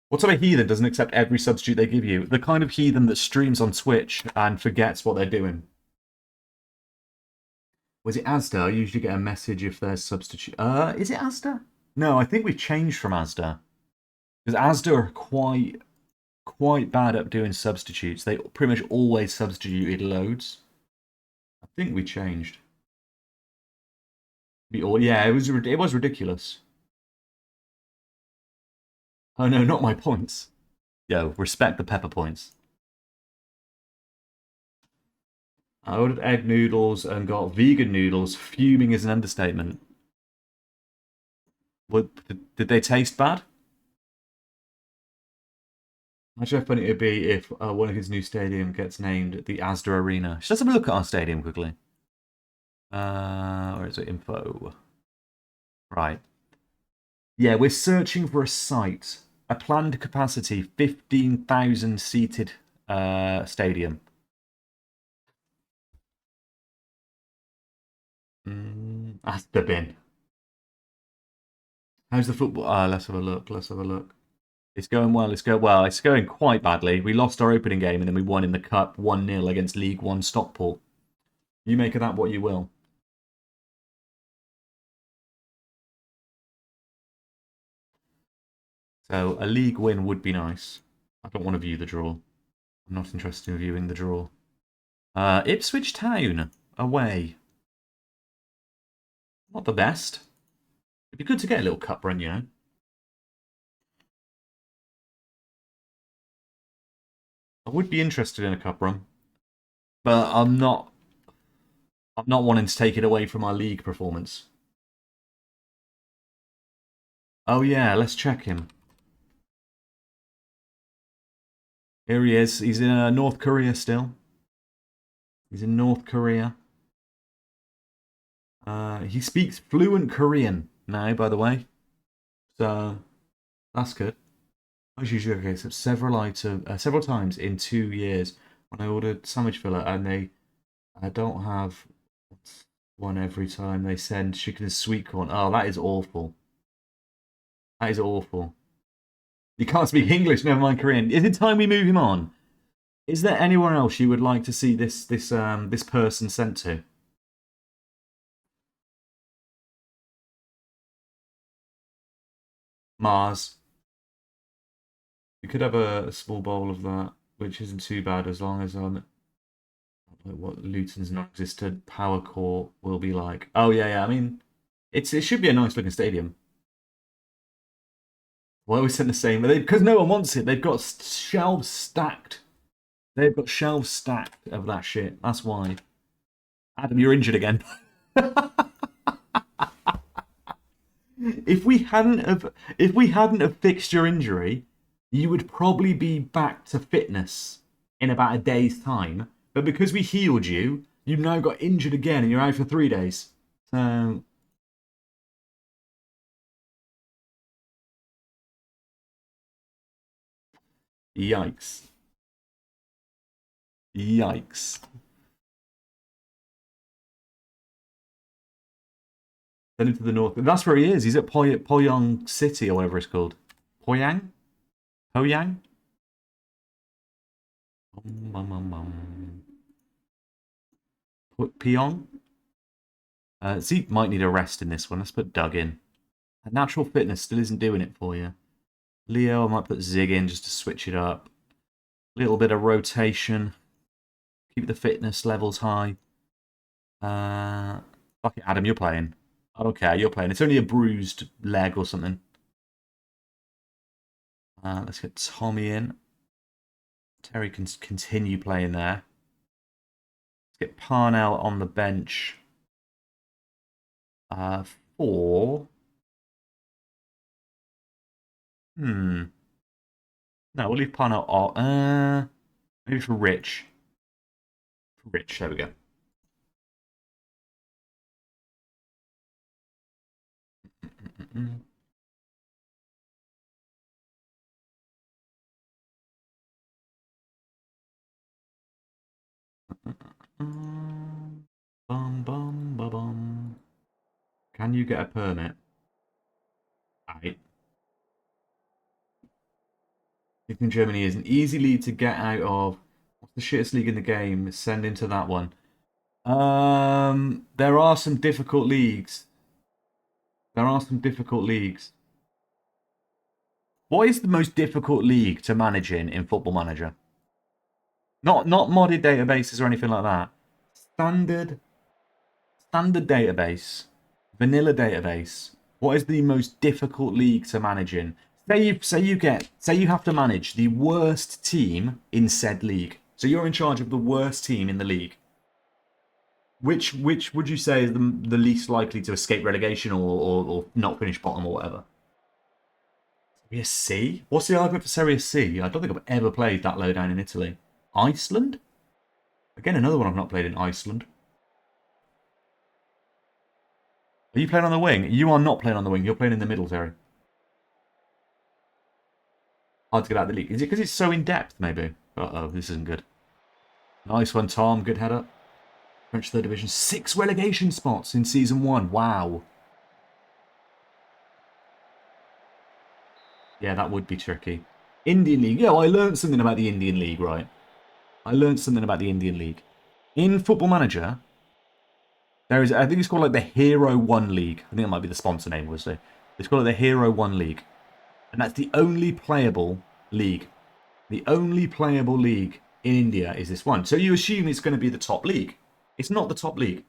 What type of heathen doesn't accept every substitute they give you? The kind of heathen that streams on Twitch and forgets what they're doing. Was it Asda? I usually get a message if there's substitute. Is it Asda? No, I think we've changed from Asda. Because Asda are quite bad at doing substitutes. They pretty much always substituted loads. I think we changed. Yeah, it was ridiculous. Oh no, not my points. Yo, respect the pepper points. I ordered egg noodles and got vegan noodles. Fuming is an understatement. What, did they taste bad? Imagine how funny it would be if one of his new stadium gets named the Asda Arena. Let's have a look at our stadium quickly. Where is it? Info. Right. Yeah, we're searching for a site. A planned capacity 15,000 seated stadium. Asda bin. How's the football? Let's have a look. It's going well. It's going quite badly. We lost our opening game and then we won in the cup 1-0 against League One Stockport. You make of that what you will. So a league win would be nice. I don't want to view the draw. I'm not interested in viewing the draw. Ipswich Town away. Not the best. It'd be good to get a little cup run, you know. I would be interested in a cup run, but I'm not wanting to take it away from our league performance. Oh yeah, let's check him. Here he is. He's in North Korea still. He's in North Korea. He speaks fluent Korean now, by the way. So that's good. I was usually okay. So several times in 2 years when I ordered sandwich filler, and I don't have one every time they send chicken and sweet corn. Oh, that is awful. That is awful. You can't speak English, never mind Korean. Is it time we move him on? Is there anywhere else you would like to see this person sent to? Mars. We could have a small bowl of that, which isn't too bad as long as what Luton's non-existent power core will be like. Oh yeah. I mean, it should be a nice looking stadium. Why are we sent the same? Because no one wants it. They've got shelves stacked. They've got shelves stacked of that shit. That's why. Adam, you're injured again. If we hadn't have fixed your injury, you would probably be back to fitness in about a day's time. But because we healed you, you've now got injured again and you're out for 3 days. So... Yikes. Yikes. Then into the north. That's where he is. He's at Poyang City or whatever it's called. Poyang? Poyang? Pyong? Zeke might need a rest in this one. Let's put Doug in. Natural fitness still isn't doing it for you. Leo, I might put Zig in just to switch it up. Little bit of rotation. Keep the fitness levels high. Fuck it, Adam, you're playing. I don't care, you're playing. It's only a bruised leg or something. Let's get Tommy in. Terry can continue playing there. Let's get Parnell on the bench. For... No, we'll leave Parnell off. Maybe for Rich. For Rich, there we go. Bum, bum, ba, bum. Can you get a permit? Right. In Germany is an easy league to get out of. What's the shittest league in the game? Send into that one. There are some difficult leagues. What is the most difficult league to manage in Football Manager? Not modded databases or anything like that. Standard database, vanilla database. What is the most difficult league to manage in? Say you have to manage the worst team in said league. So you're in charge of the worst team in the league. Which would you say is the least likely to escape relegation or not finish bottom or whatever? Serie C? What's the argument for Serie C? I don't think I've ever played that low down in Italy. Iceland? Again, another one I've not played in Iceland. Are you playing on the wing? You are not playing on the wing. You're playing in the middle, Terry. Hard to get out of the league. Is it because it's so in-depth, maybe? Uh-oh, this isn't good. Nice one, Tom. Good header. French 3rd Division. 6 relegation spots in Season 1. Wow. Yeah, that would be tricky. Indian League. Yeah, well, I learned something about the Indian League, right? In Football Manager, there is, I think it's called like the Hero 1 League. I think that might be the sponsor name, obviously. It's called the Hero 1 League. And that's the only playable league. The only playable league in India is this one. So you assume it's going to be the top league. It's not the top league.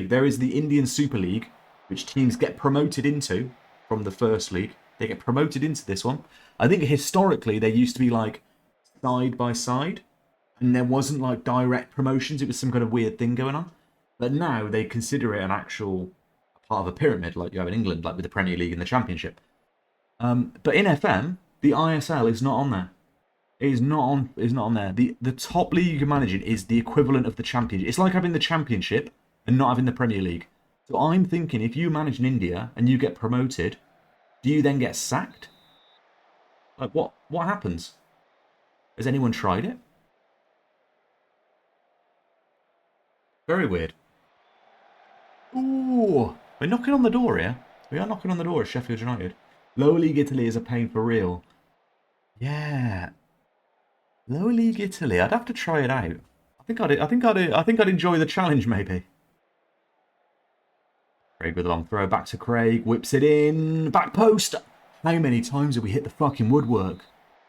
There is the Indian Super League, which teams get promoted into from the first league. They get promoted into this one. I think historically they used to be like side by side. And there wasn't like direct promotions. It was some kind of weird thing going on. But now they consider it an actual part of a pyramid like you have in England, like with the Premier League and the Championship. But in FM, the ISL is not on there. It is not on there. The top league you can manage it is the equivalent of the Championship. It's like having the Championship and not having the Premier League. So I'm thinking if you manage in India and you get promoted, do you then get sacked? Like what happens? Has anyone tried it? Very weird. Ooh, we're knocking on the door here. We are knocking on the door at Sheffield United. Lower League Italy is a pain for real. Yeah. Lower League Italy. I'd have to try it out. I think I'd enjoy the challenge maybe. Craig with a long throw back to Craig. Whips it in. Back post. How many times have we hit the fucking woodwork?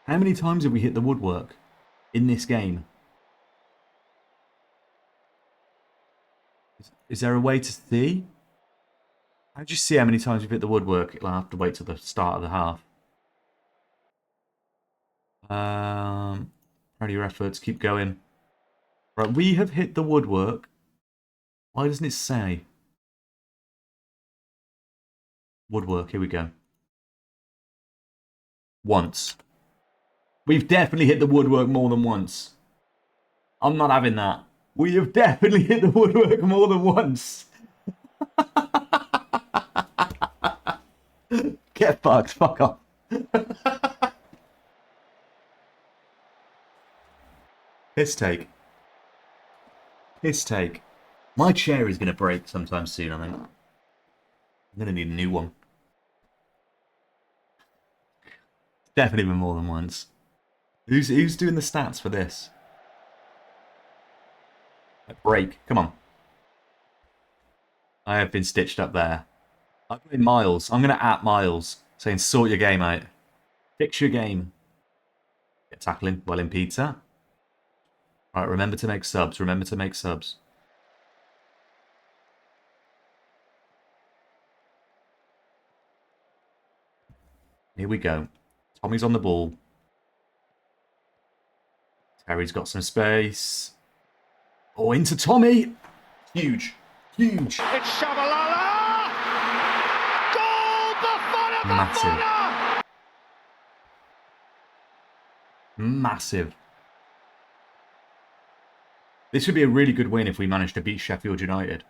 How many times have we hit the woodwork in this game? Is there a way to see? How do you see how many times we've hit the woodwork? I'll have to wait till the start of the half. Proud of your efforts. Keep going. Right, we have hit the woodwork. Why doesn't it say? Woodwork, here we go. Once. We've definitely hit the woodwork more than once. I'm not having that. We have definitely hit the woodwork more than once. Get fucked. Fuck off. Piss take. Piss take. My chair is going to break sometime soon, I think. I'm going to need a new one. Definitely been more than once. Who's doing the stats for this? Break. Come on. I have been stitched up there. I'm going Miles. I'm going to at Miles, saying sort your game out. Fix your game. Get tackling. Well in pizza. Alright, remember to make subs. Remember to make subs. Here we go. Tommy's on the ball. Terry's got some space. Oh, into Tommy. Huge. Huge. It's Shabalala! Goal! Bafana! Massive. Bafana! Massive. This would be a really good win if we managed to beat Sheffield United.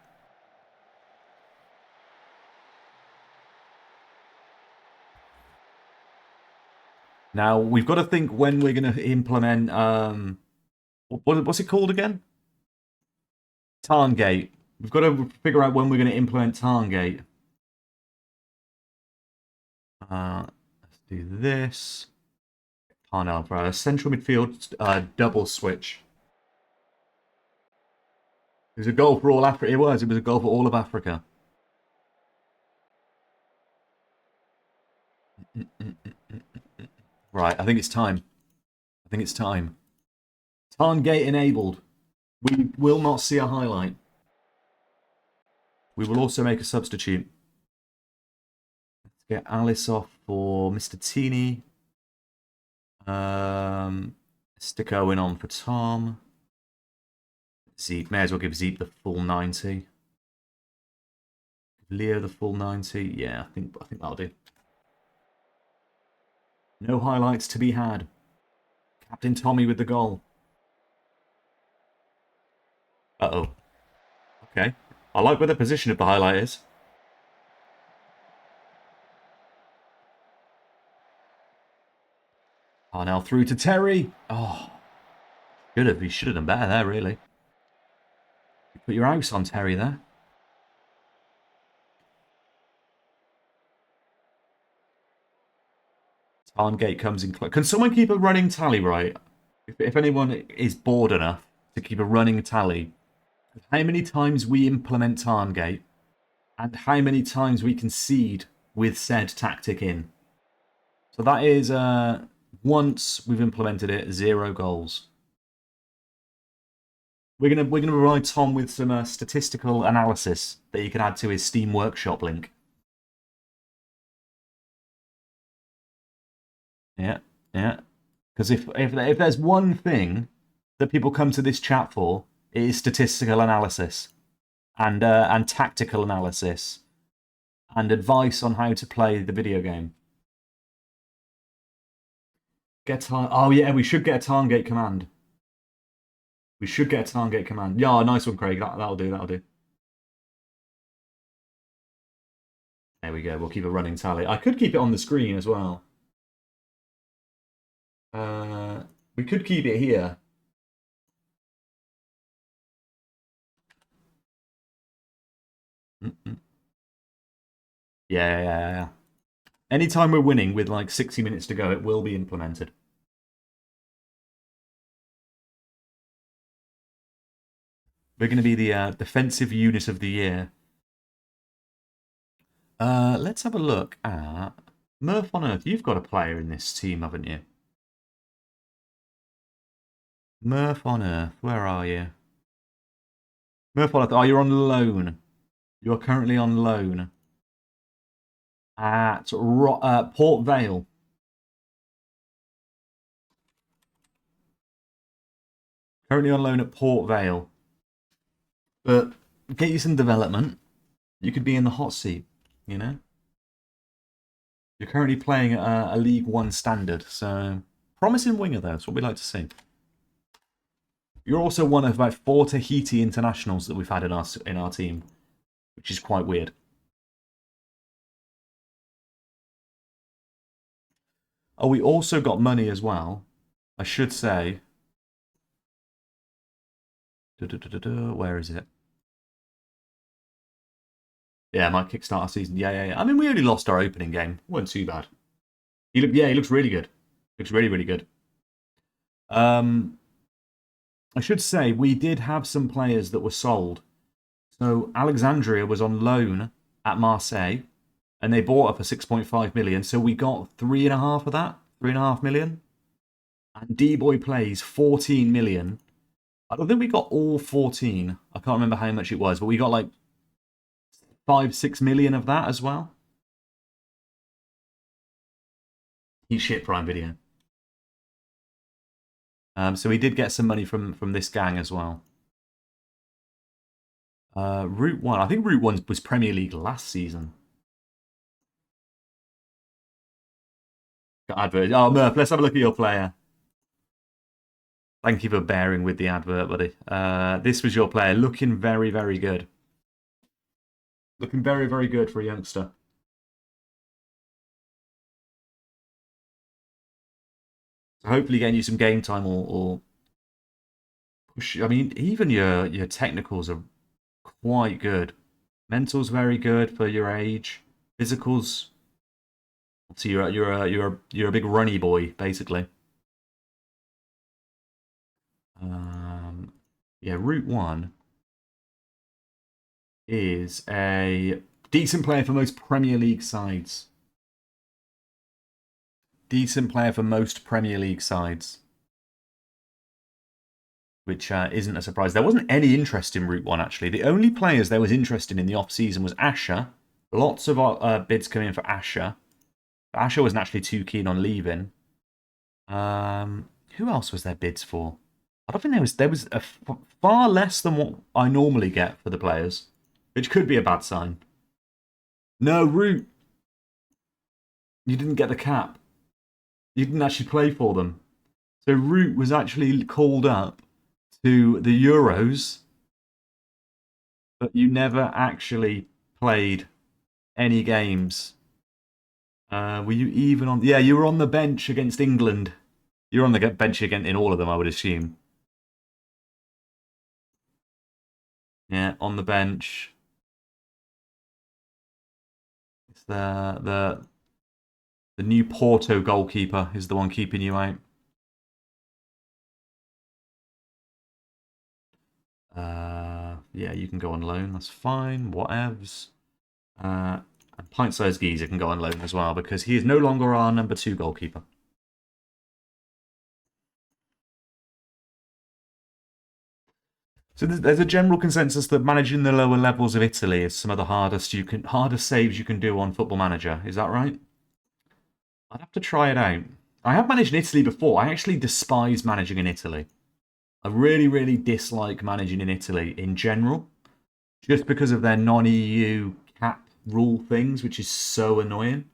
Now, we've got to think when we're going to implement... what's it called again? Tarngate. We've got to figure out when we're going to implement Tarngate. Let's do this. Parnell for a central midfield double switch. It was a goal for all Africa. It was a goal for all of Africa. Right, I think it's time. I think it's time. Tarngate enabled. We will not see a highlight. We will also make a substitute. Let's get Alice off for Mr. Teeny. Stick Owen on for Tom. Zeep, may as well give Zeep the full 90. Leo the full 90. Yeah, I think that'll do. No highlights to be had. Captain Tommy with the goal. Uh-oh. Okay. I like where the position of the highlight is. Parnell through to Terry. Oh. He should have done better there, really. You put your house on Terry there. Tarngate comes in close. Can someone keep a running tally, right? If anyone is bored enough to keep a running tally, how many times we implement Tarngate and how many times we concede with said tactic in. So that is once we've implemented it, 0 goals. We're gonna provide Tom with some statistical analysis that he can add to his Steam Workshop link. Yeah, yeah. Because if there's one thing that people come to this chat for, it is statistical analysis and tactical analysis and advice on how to play the video game. Oh yeah, we should get a Tarngate command. We should get a Tarngate command. Yeah, nice one, Craig. That'll do. That'll do. There we go. We'll keep a running tally. I could keep it on the screen as well. We could keep it here. Yeah. Anytime we're winning with like 60 minutes to go, it will be implemented. We're going to be the defensive unit of the year. Let's have a look at Murph on Earth. You've got a player in this team, haven't you? Murph on Earth, where are you? Murph on Earth, oh, you're on loan. You are currently on loan at Port Vale. Currently on loan at Port Vale. But get you some development. You could be in the hot seat, you know? You're currently playing at a League One standard, so Promising winger, though. That's what we like to see. You're also one of about 4 Tahiti internationals that we've had in our team, which is quite weird. Oh, we also got money as well. I should say. Where is it? Yeah, my Kickstarter season. Yeah. I mean, we only lost our opening game. Wasn't too bad. He looks really good. Looks really, really good. I should say we did have some players that were sold. So Alexandria was on loan at Marseille, and they bought her for 6.5 million. So we got 3.5 of that, 3.5 million. And D-Boy Plays 14 million. I don't think we got all 14. I can't remember how much it was, but we got like 5-6 million of that as well. He's shit, Prime Video. So we did get some money from this gang as well. Route 1. I think Route 1 was Premier League last season. Got advert. Oh, Murph, let's have a look at your player. Thank you for bearing with the advert, buddy. This was your player. Looking very, very good. Looking very, very good for a youngster. So hopefully getting you some game time or push. I mean, even your technicals are quite good. Mental's very good for your age. Physicals. So you're a big runny boy, basically. Yeah, Route 1 is a decent player for most Premier League sides. Decent player for most Premier League sides. Which isn't a surprise. There wasn't any interest in Route 1, actually. The only players there was interest in the off-season was Asher. Lots of bids coming in for Asher. But Asher wasn't actually too keen on leaving. Who else was there bids for? I don't think there was far less than what I normally get for the players, which could be a bad sign. No, Root. You didn't get the cap. You didn't actually play for them. So Root was actually called up to the Euros, but you never actually played any games. Were you even on? Yeah, you were on the bench against England. You're on the bench again in all of them, I would assume. Yeah, on the bench. It's the new Porto goalkeeper is the one keeping you out. Yeah, you can go on loan. That's fine. Whatevs. And Pint-Sized Geezer can go on loan as well because he is no longer our number 2 goalkeeper. So there's a general consensus that managing the lower levels of Italy is some of the hardest saves you can do on Football Manager. Is that right? I'd have to try it out. I have managed in Italy before. I actually despise managing in Italy. I really, really dislike managing in Italy in general, just because of their non-EU cap rule things, which is so annoying.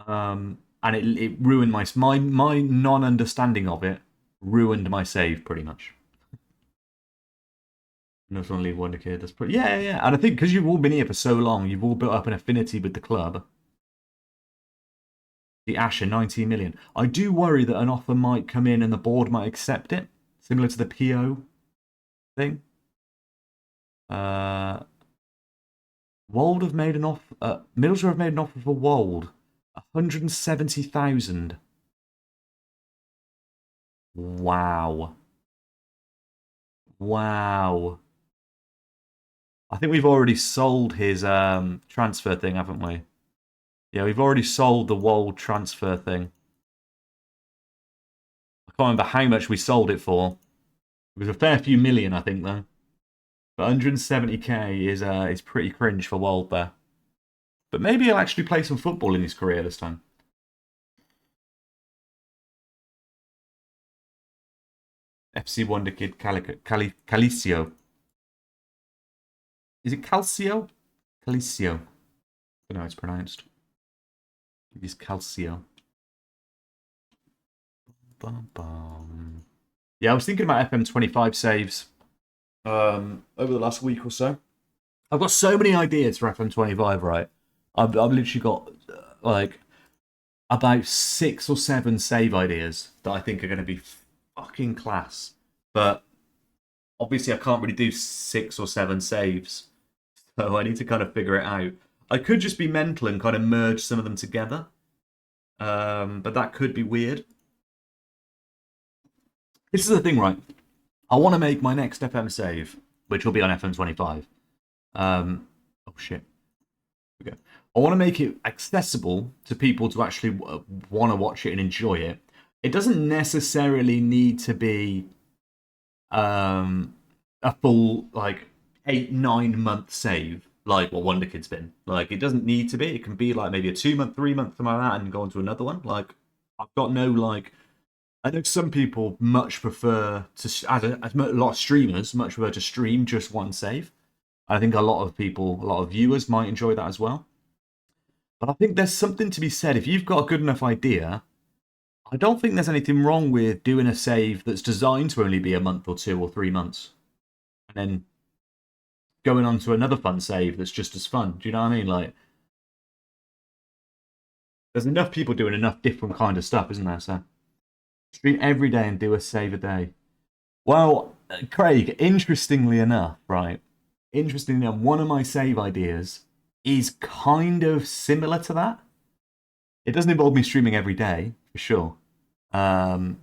And it ruined my non-understanding of it ruined my save pretty much. No, one leave Wonderkid. That's pretty. Yeah. And I think because you've all been here for so long, you've all built up an affinity with the club. The Asher, 19 million. I do worry that an offer might come in and the board might accept it, similar to the PO thing. Wold have made an offer. Middlesbrough have made an offer for Wold, 170,000. Wow. I think we've already sold his transfer thing, haven't we? Yeah, we've already sold the Wold transfer thing. I can't remember how much we sold it for. It was a fair few million, I think, though. But 170k is pretty cringe for Wold there. But maybe he'll actually play some football in his career this time. FC Wonderkid Calicio. Is it Calcio? Calicio. I don't know how it's pronounced. It is Calcio. Yeah, I was thinking about FM25 saves over the last week or so. I've got so many ideas for FM25, right? I've literally got like about 6 or 7 save ideas that I think are going to be fucking class. But obviously, I can't really do 6 or 7 saves, so I need to kind of figure it out. I could just be mental and kind of merge some of them together, but that could be weird. This is the thing, right? I want to make my next FM save, which will be on FM25. Oh shit. Okay. I want to make it accessible to people to actually want to watch it and enjoy it. It doesn't necessarily need to be a full like 8-9 month save like what Wonderkid's been. Like it doesn't need to be. It can be like maybe a 2-month, 3-month, something like that, and go on to another one. Like I've got no like. I know some people much prefer to, as a lot of streamers much prefer to stream just one save. I think a lot of people, a lot of viewers might enjoy that as well. But I think there's something to be said. If you've got a good enough idea, I don't think there's anything wrong with doing a save that's designed to only be a month or 2 or 3 months. And then going on to another fun save that's just as fun. Do you know what I mean? Like, there's enough people doing enough different kind of stuff, isn't there? So stream every day and do a save a day. Well, Craig, interestingly enough, right? Interestingly enough, one of my save ideas is kind of similar to that. It doesn't involve me streaming every day, for sure. But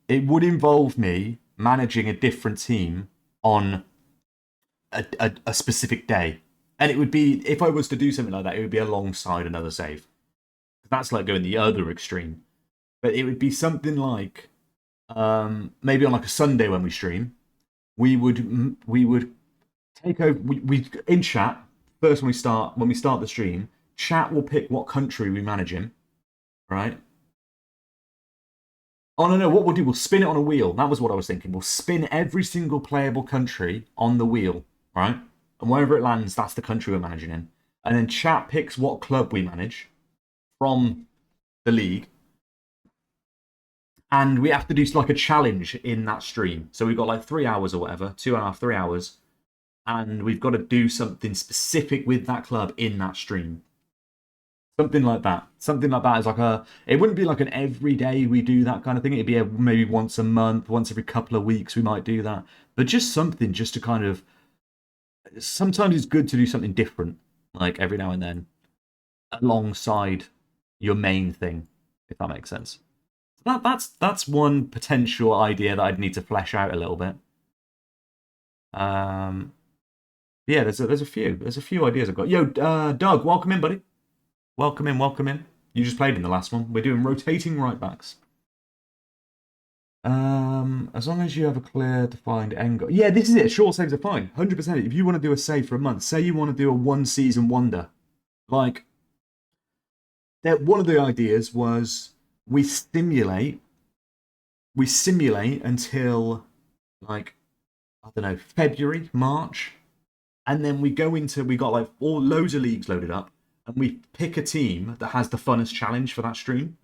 it would involve me managing a different team on a specific day. And it would be, if I was to do something like that, it would be alongside another save. That's like going the other extreme. But it would be something like, maybe on like a Sunday when we stream, we would take over. We in chat first when we start the stream. Chat will pick what country we manage in, right? Oh no, what we'll do, we'll spin it on a wheel. That was what I was thinking. We'll spin every single playable country on the wheel, right? And wherever it lands, that's the country we're managing in. And then chat picks what club we manage from the league. And we have to do like a challenge in that stream. So we've got like 3 hours or whatever, 2.5, 3 hours. And we've got to do something specific with that club in that stream. Something like that. Something like that is like a... It wouldn't be like an everyday we do that kind of thing. It'd be maybe once a month, once every couple of weeks we might do that. But just something just to kind of... Sometimes it's good to do something different, like every now and then, alongside your main thing, if that makes sense. That's one potential idea that I'd need to flesh out a little bit. Yeah, there's a few ideas I've got. Yo, Doug, welcome in, buddy. Welcome in. You just played in the last one. We're doing rotating right backs. As long as you have a clear defined end goal. Yeah, this is it. Short saves are fine. 100%. If you want to do a save for a month, say you want to do a 1-season wonder, like one of the ideas was we simulate until like I don't know, February, March, and then we got like loads of leagues loaded up, and we pick a team that has the funnest challenge for that stream.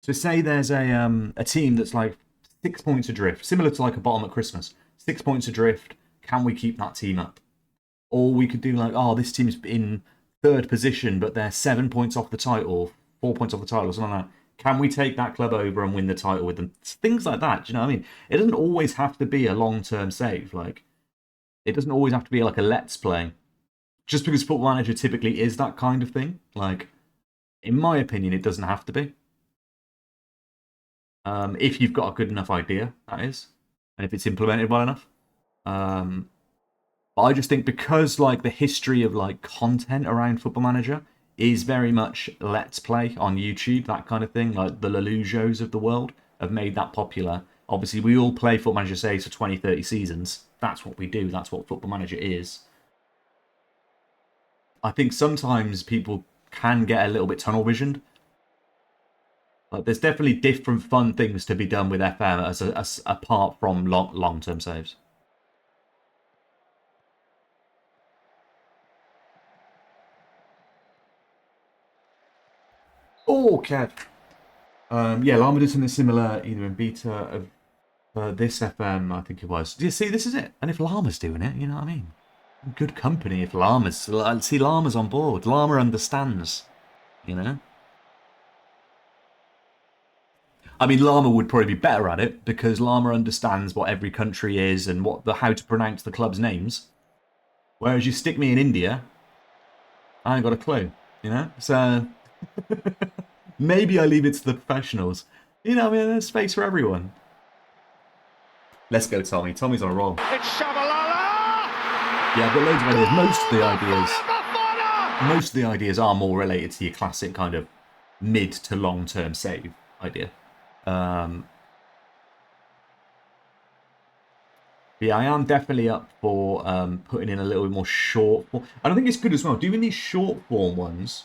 So say there's a team that's like 6 points adrift, similar to like a bottom at Christmas. 6 points adrift. Can we keep that team up? Or we could do like, oh, this team's in 3rd position, but they're 7 points off the title, 4 points off the title, or something like that. Can we take that club over and win the title with them? Things like that. Do you know what I mean? It doesn't always have to be a long-term save. Like, it doesn't always have to be like a let's play. Just because Football Manager typically is that kind of thing. Like, in my opinion, it doesn't have to be. If you've got a good enough idea, that is, and if it's implemented well enough. But I just think because like the history of like content around Football Manager is very much let's play on YouTube, that kind of thing, like the Lelujos of the world have made that popular. Obviously, we all play Football Manager saves for 20, 30 seasons. That's what we do. That's what Football Manager is. I think sometimes people can get a little bit tunnel visioned. Like, there's definitely different fun things to be done with FM as apart from long-term saves. Oh, Kev. Yeah, Llama did something similar either in beta of this FM, I think it was. Do you see, this is it. And if Llama's doing it, you know what I mean? Good company if Llama's... See, Llama's on board. Llama understands, you know? I mean, Llama would probably be better at it because Llama understands what every country is and how to pronounce the club's names. Whereas you stick me in India, I ain't got a clue, you know? So maybe I leave it to the professionals. You know, I mean, there's space for everyone. Let's go, Tommy. Tommy's on a roll. It's Shabalala! Yeah, I've got loads of ideas. Most of the ideas are more related to your classic kind of mid to long-term save idea. Yeah, I am definitely up for putting in a little bit more short form. I don't think it's good as well. Doing these short form ones,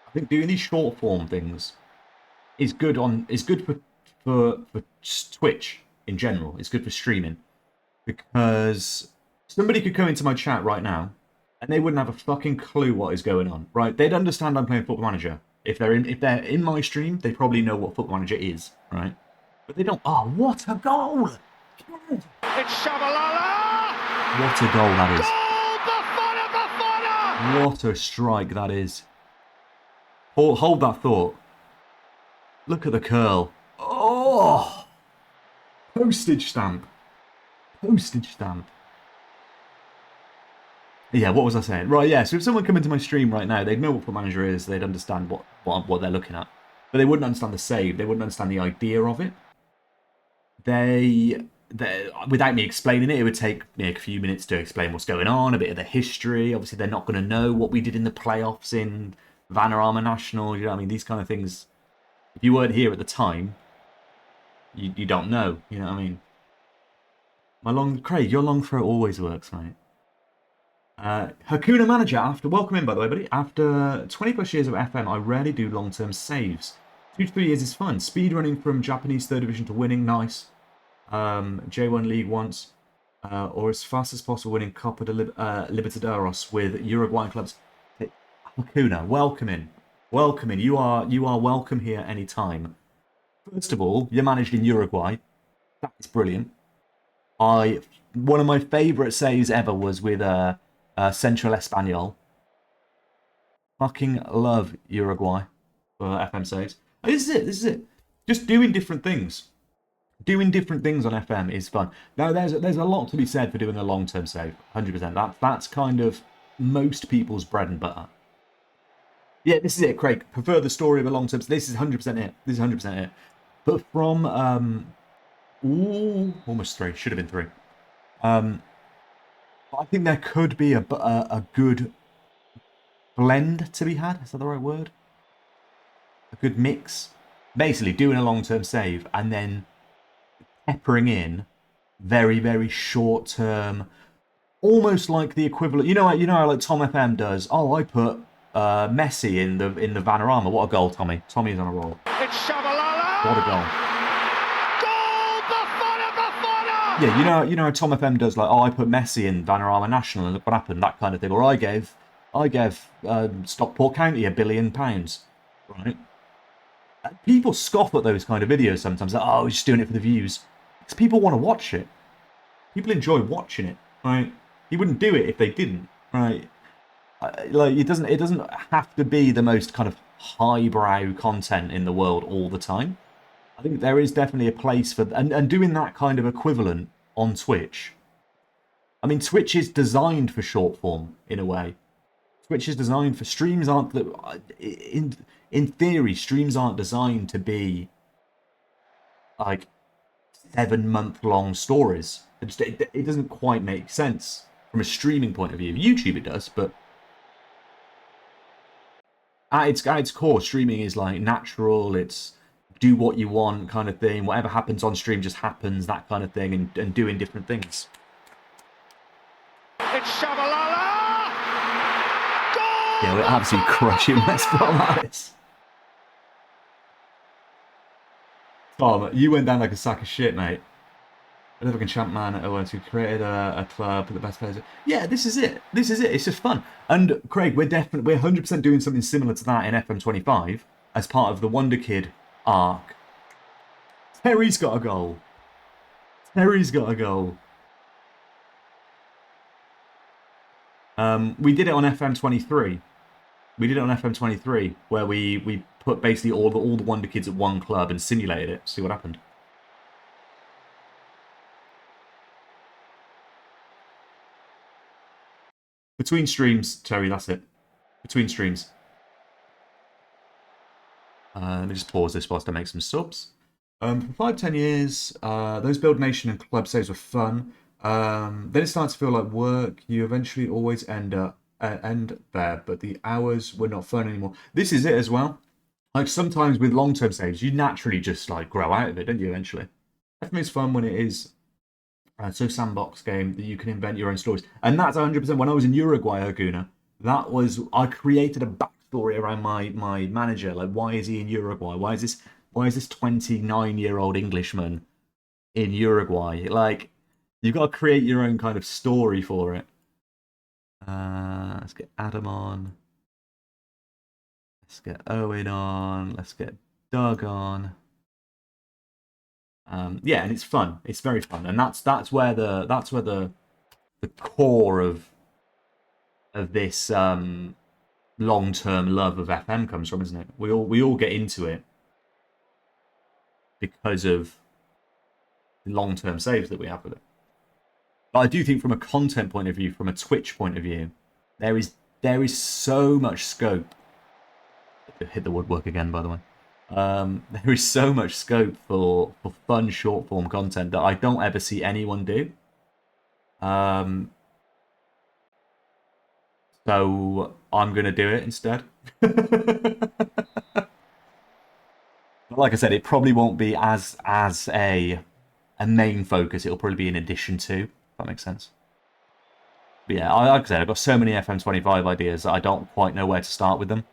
I think doing these short form things is good for Twitch in general. It's good for streaming because somebody could come into my chat right now and they wouldn't have a fucking clue what is going on. Right? They'd understand I'm playing Football Manager. If they're in my stream, they probably know what Football Manager is, right? But they don't. Oh, what a goal! It's Shabalala! What a goal that Goal! Bafana! is! What a strike that is! Hold that thought. Look at the curl. Oh! Postage stamp. Postage stamp. Yeah, what was I saying? Right, yeah, so if someone come into my stream right now, they'd know what Football Manager is, they'd understand what they're looking at. But they wouldn't understand the save, they wouldn't understand the idea of it. They without me explaining it, it would take me a few minutes to explain what's going on, a bit of the history. Obviously, they're not going to know what we did in the playoffs in Vanarama National, you know what I mean? These kind of things, if you weren't here at the time, you don't know, you know what I mean? Craig, your long throw always works, mate. Hakuna Manager, welcome in by the way, buddy. After 20 plus years of FM, I rarely do long-term saves. 2 to 3 years is fun. Speedrunning from Japanese 3rd Division to winning, nice. J1 League once. Or as fast as possible winning Copa de Libertadores with Uruguayan clubs. Hakuna, welcome in. Welcome in. You are welcome here anytime. First of all, you're managed in Uruguay. That's brilliant. One of my favourite saves ever was with Central Espanol. Fucking love Uruguay for FM saves. This is it. Just doing different things. Doing different things on FM is fun. Now, there's a lot to be said for doing a long-term save. 100%. That's kind of most people's bread and butter. Yeah, this is it, Craig. Prefer the story of a long-term. This is 100% it. This is 100% it. But from almost 3. Should have been 3. I think there could be a good blend to be had. Is that the right word? A good mix. Basically, doing a long-term save and then peppering in very, very short-term, almost like the equivalent. You know how like Tom FM does. Oh, I put Messi in the Vanarama. What a goal, Tommy! Tommy's on a roll. It's Shabalala! What a goal! Yeah, you know how Tom FM does, like, oh, I put Messi in Vanarama National and look what happened, that kind of thing. Or I gave Stockport County £1 billion, right? People scoff at those kind of videos sometimes. Like, oh, he's just doing it for the views. Because people want to watch it. People enjoy watching it, right? He wouldn't do it if they didn't, right? Like, it doesn't have to be the most kind of highbrow content in the world all the time. I think there is definitely a place for... And doing that kind of equivalent on Twitch. I mean, Twitch is designed for short form, in a way. Twitch is designed for... Streams aren't... In theory, streams aren't designed to be, like, 7-month-long stories. It doesn't quite make sense from a streaming point of view. YouTube it does, but... At its core, streaming is, like, natural, it's... do what you want kind of thing. Whatever happens on stream just happens, that kind of thing, and doing different things. It's Shabalala! Goal! Yeah, we're absolutely crushing West Brom. Tom, you went down like a sack of shit, mate. I don't know if I can champ man at ONs who created a club with the best players. Yeah, this is it. This is it. It's just fun. And Craig, we're 100% doing something similar to that in FM25. as part of the Wonderkid arc. Terry's got a goal. Terry's got a goal. We did it on FM23. We did it on FM23, where we put basically all the Wonderkids at one club and simulated it. See what happened. Between streams, Terry, that's it. Between streams. Let me just pause this whilst I make some subs. For 5-10 years, those Build Nation and club saves were fun. Then it starts to feel like work. You eventually always end there, but the hours were not fun anymore. This is it as well. Like sometimes with long-term saves, you naturally just like grow out of it, don't you? Eventually, FM is fun when it is so sandbox game that you can invent your own stories, and that's 100%. When I was in Uruguay, Aguna, that was I created a backstory around my manager. Like, why is he in Uruguay? Why is this 29-year-old Englishman in Uruguay? Like, you've got to create your own kind of story for it. Let's get Adam on. Let's get Owen on. Let's get Doug on. Yeah, and it's fun. It's very fun, and that's where the core of this long-term love of FM comes from, isn't it? We all get into it because of the long-term saves that we have with it. But I do think from a content point of view, from a Twitch point of view, there is so much scope. Hit the woodwork again, by the way. There is so much scope for fun short-form content that I don't ever see anyone do. So I'm going to do it instead. But like I said, it probably won't be as a main focus. It'll probably be in addition to. That makes sense. But yeah, like I said, I've got so many FM25 ideas that I don't quite know where to start with them.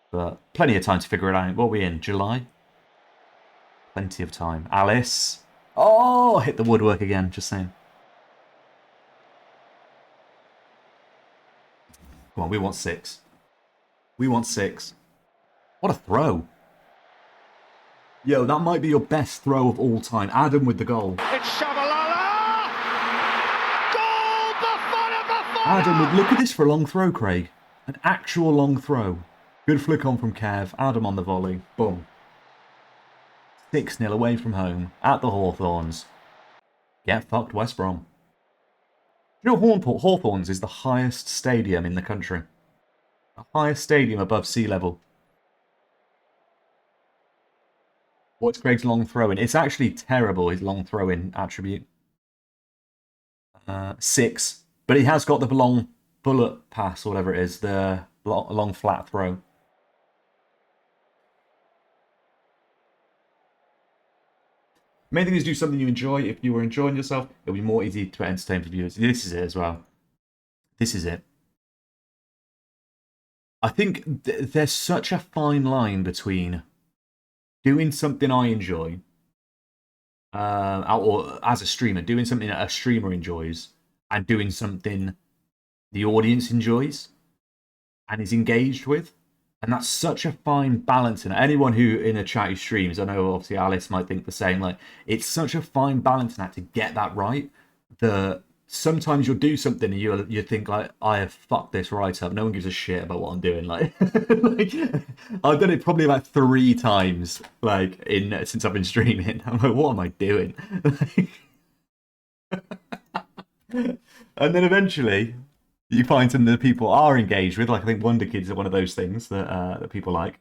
But plenty of time to figure it out. What are we in? July? Plenty of time. Alice. Oh, hit the woodwork again, just saying. Come on, we want 6. We want 6. What a throw. Yo, that might be your best throw of all time. Adam with the goal. It's Shabalala! Goal! Bafana! Adam, look at this for a long throw, Craig. An actual long throw. Good flick on from Kev. Adam on the volley. Boom. 6-0 away from home at the Hawthorns. Get fucked, West Brom. You know, Hawthorns is the highest stadium in the country. The highest stadium above sea level. What's Craig's long throwing? It's actually terrible, his long throwing attribute. 6. But he has got the long bullet pass, or whatever it is. The long flat throw. Main thing is do something you enjoy. If you were enjoying yourself, it'll be more easy to entertain for viewers. This is it as well. This is it. I think there's such a fine line between doing something I enjoy, or as a streamer, doing something that a streamer enjoys, and doing something the audience enjoys and is engaged with. And that's such a fine balance. And anyone who in a chat who streams, I know obviously Alice might think the same, like, it's such a fine balance now to get that right. Sometimes you'll do something and you think like, I have fucked this right up. No one gives a shit about what I'm doing. Like, I've done it probably about 3 times, like since I've been streaming. I'm like, what am I doing? And then eventually you find something that people are engaged with. Like, I think Wonderkids are one of those things that people like.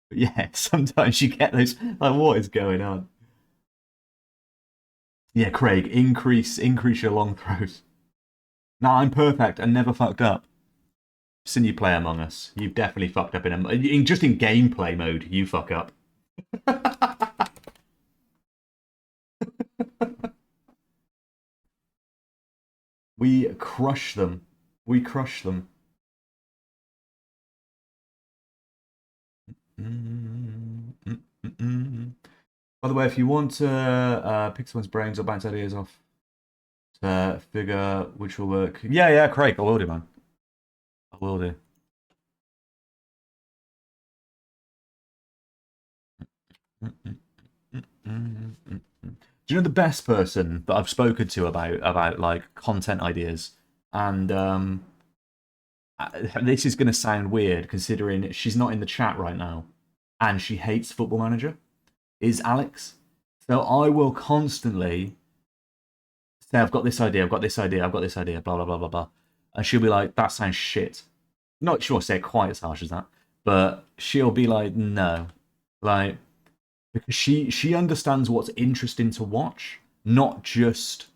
But yeah, sometimes you get those, like, what is going on? Yeah, Craig, increase your long throws. Nah, I'm perfect and never fucked up. Seen you play Among Us. You've definitely fucked up just in gameplay mode. You fuck up. We crush them. We crush them. By the way, if you want to pick someone's brains or bounce ideas off to figure which will work. Yeah, Craig, I will do, man. I will do. Do you know the best person that I've spoken to about like content ideas? And this is going to sound weird considering she's not in the chat right now, and she hates Football Manager. Is Alex? So I will constantly say, "I've got this idea, I've got this idea, I've got this idea," blah blah blah blah blah, and she'll be like, "That sounds shit." Not sure say it quite as harsh as that, but she'll be like, "No," like because she understands what's interesting to watch, not just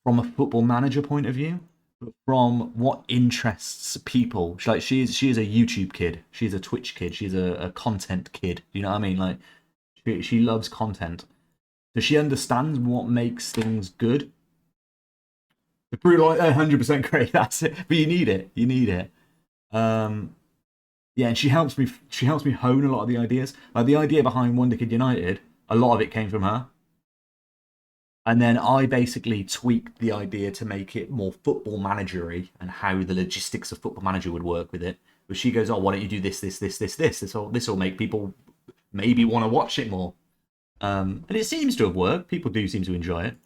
from a Football Manager point of view, but from what interests people. She is a YouTube kid, she's a Twitch kid, she's a content kid. You know what I mean? Like she loves content, so she understands what makes things good. The pretty like 100% great. That's it. But you need it. You need it. Yeah, and she helps me. She helps me hone a lot of the ideas. Like the idea behind Wonderkid United, a lot of it came from her. And then I basically tweaked the idea to make it more football managery and how the logistics of Football Manager would work with it. But she goes, "Oh, why don't you do this, this, this, this, this? This will make people maybe want to watch it more." And it seems to have worked. People do seem to enjoy it.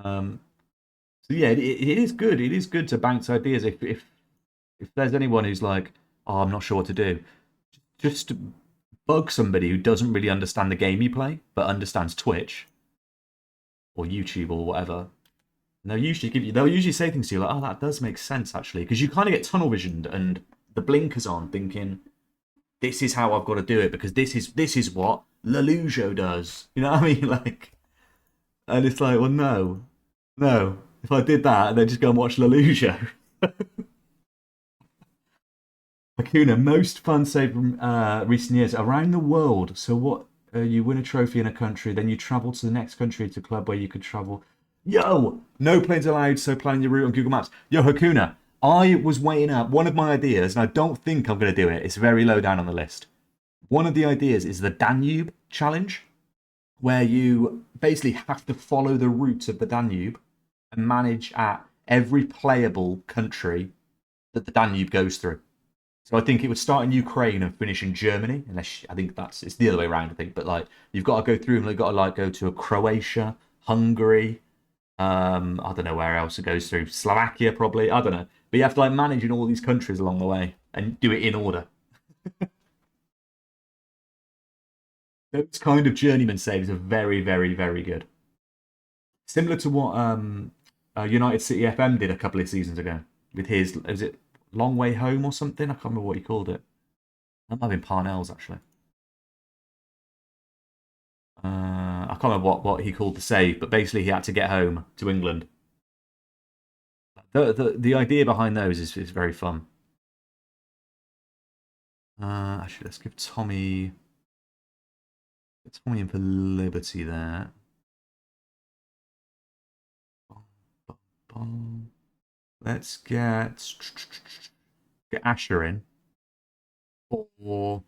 So yeah, it is good. It is good to bounce ideas. If there's anyone who's like, "Oh, I'm not sure what to do," just bug somebody who doesn't really understand the game you play but understands Twitch or YouTube or whatever. And they'll usually say things to you like, "Oh, that does make sense actually," because you kind of get tunnel visioned and the blinkers on, thinking, "This is how I've got to do it because this is what Lelujo does." You know what I mean? Like, and it's like, well, no. If I did that, then just go and watch Lelujo. Hakuna, most fun saved from recent years around the world. So what? You win a trophy in a country, then you travel to the next country to a club where you could travel. Yo, no planes allowed, so plan your route on Google Maps. Yo, Hakuna, I was weighing up one of my ideas, and I don't think I'm going to do it. It's very low down on the list. One of the ideas is the Danube challenge, where you basically have to follow the route of the Danube and manage at every playable country that the Danube goes through. So I think it would start in Ukraine and finish in Germany, unless I think it's the other way around. I think, but like you've got to go through and you've got to like go to Croatia, Hungary. I don't know where else it goes through. Slovakia probably. I don't know, but you have to like manage in all these countries along the way and do it in order. Those kind of journeyman saves are very, very, very good. Similar to what United City FM did a couple of seasons ago with his, is it Long Way Home or something? I can't remember what he called it. That might have been Parnell's actually. I can't remember what he called the save, but basically he had to get home to England. The idea behind those is very fun. Actually, let's give Tommy in for Liberty there. Let's get Asher in for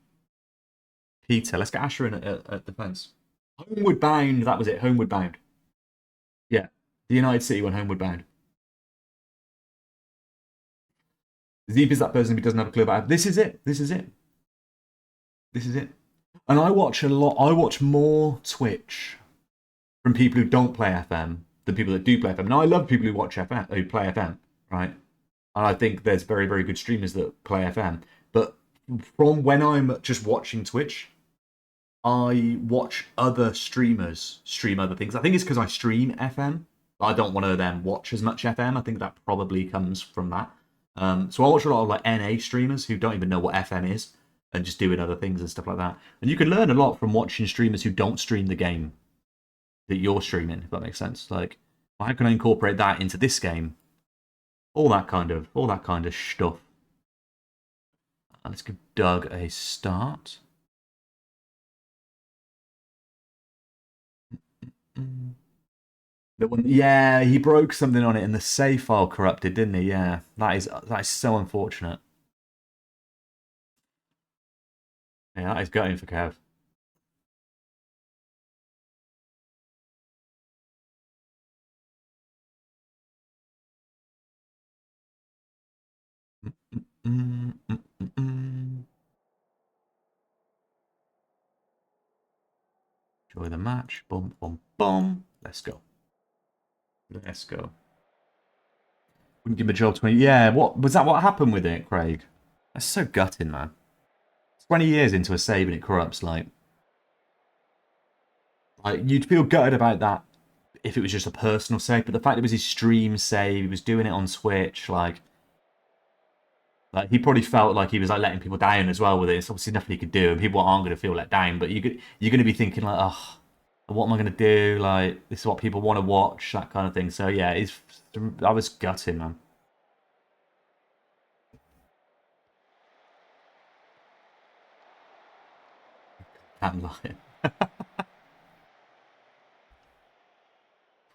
Peter. Let's get Asher in at defence. Homeward Bound, that was it. Homeward Bound. Yeah, the United City one, Homeward Bound. Zeep is that person who doesn't have a clue about it. This is it. And I watch a lot. I watch more Twitch from people who don't play FM than people that do play FM. Now I love people who watch FM, who play FM, right? And I think there's very, very good streamers that play FM. But from when I'm just watching Twitch, I watch other streamers stream other things. I think it's because I stream FM. I don't want to then watch as much FM. I think that probably comes from that. So I watch a lot of like NA streamers who don't even know what FM is and just doing other things and stuff like that. And you can learn a lot from watching streamers who don't stream the game that you're streaming, if that makes sense. Like, how can I incorporate that into this game? All that kind of stuff. Let's give Doug a start. Yeah, he broke something on it and the save file corrupted, didn't he? Yeah, that is so unfortunate. Yeah, that is gutting for Kev. Enjoy the match. Boom, boom, boom. Let's go. Let's go. Wouldn't give him a job 20. Yeah, what was that? What happened with it, Craig? That's so gutting, man. 20 years into a save and it corrupts. Like you'd feel gutted about that if it was just a personal save, but the fact it was his stream save, he was doing it on Switch, like he probably felt like he was like letting people down as well with it. It's obviously nothing he could do, and people aren't going to feel let down. But you're going to be thinking like, oh, what am I going to do? Like, this is what people want to watch, that kind of thing. So yeah, I was gutting, man. I'm lying.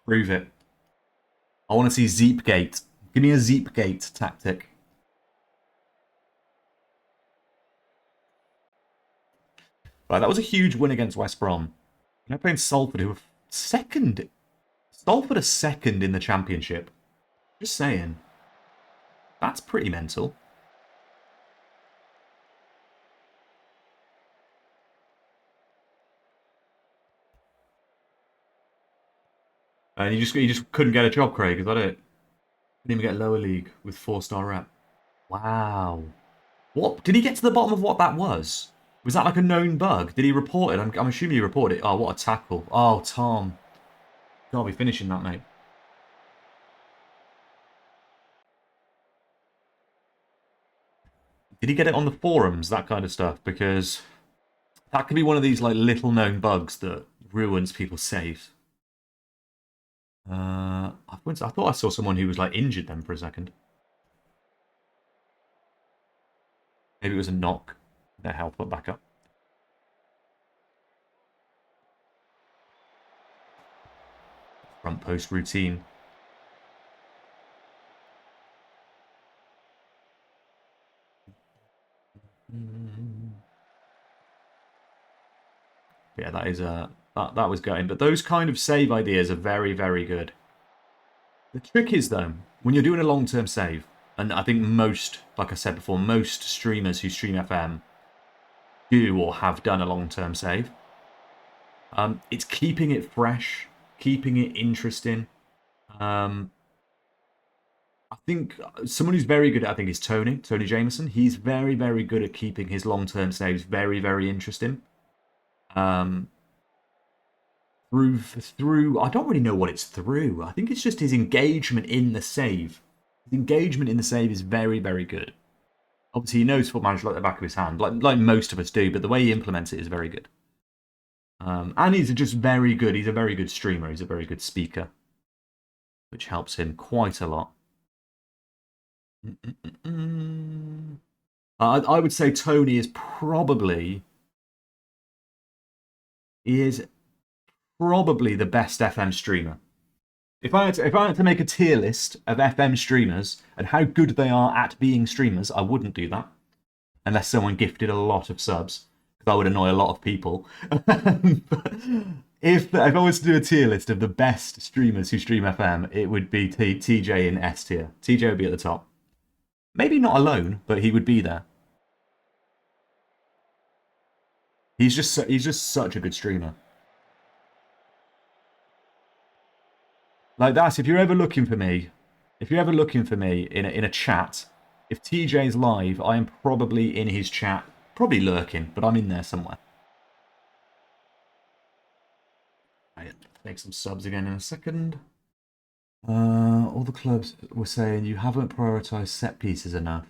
Prove it. I want to see Zeepgate. Give me a Zeepgate tactic. Right, that was a huge win against West Brom. They're playing Salford, who were second. Salford are second in the Championship. Just saying. That's pretty mental. And you just couldn't get a job, Craig. Is that it? Didn't even get lower league with 4-star rep. Wow. What did he get to the bottom of what that was? Was that like a known bug? Did he report it? I'm assuming he reported it. Oh, what a tackle. Oh, Tom. Gotta be finishing that, mate. Did he get it on the forums, that kind of stuff? Because that could be one of these like little known bugs that ruins people's saves. I thought I saw someone who was like injured then for a second. Maybe it was a knock. Their health went back up. Front post routine. Yeah, that is that was going. But those kind of save ideas are very, very good. The trick is though, when you're doing a long-term save, and I think most, like I said before, most streamers who stream FM do or have done a long-term save. It's keeping it fresh, keeping it interesting. I think someone who's very good at, I think, is Tony Jameson. He's very, very good at keeping his long-term saves very, very interesting. Through I don't really know what it's through. I think it's just his engagement in the save. His engagement in the save is very, very good. Obviously, he knows Football Manager like the back of his hand, like most of us do, but the way he implements it is very good. And he's just very good. He's a very good streamer. He's a very good speaker, which helps him quite a lot. I would say Tony is probably the best FM streamer. If I had to make a tier list of FM streamers and how good they are at being streamers, I wouldn't do that unless someone gifted a lot of subs, because I would annoy a lot of people. If I was to do a tier list of the best streamers who stream FM, it would be TJ in S tier. TJ would be at the top. Maybe not alone, but he would be there. He's just such a good streamer. Like that's if you're ever looking for me in a chat, if TJ's live, I am probably in his chat, probably lurking, but I'm in there somewhere. Right, make some subs again in a second. All the clubs were saying you haven't prioritized set pieces enough.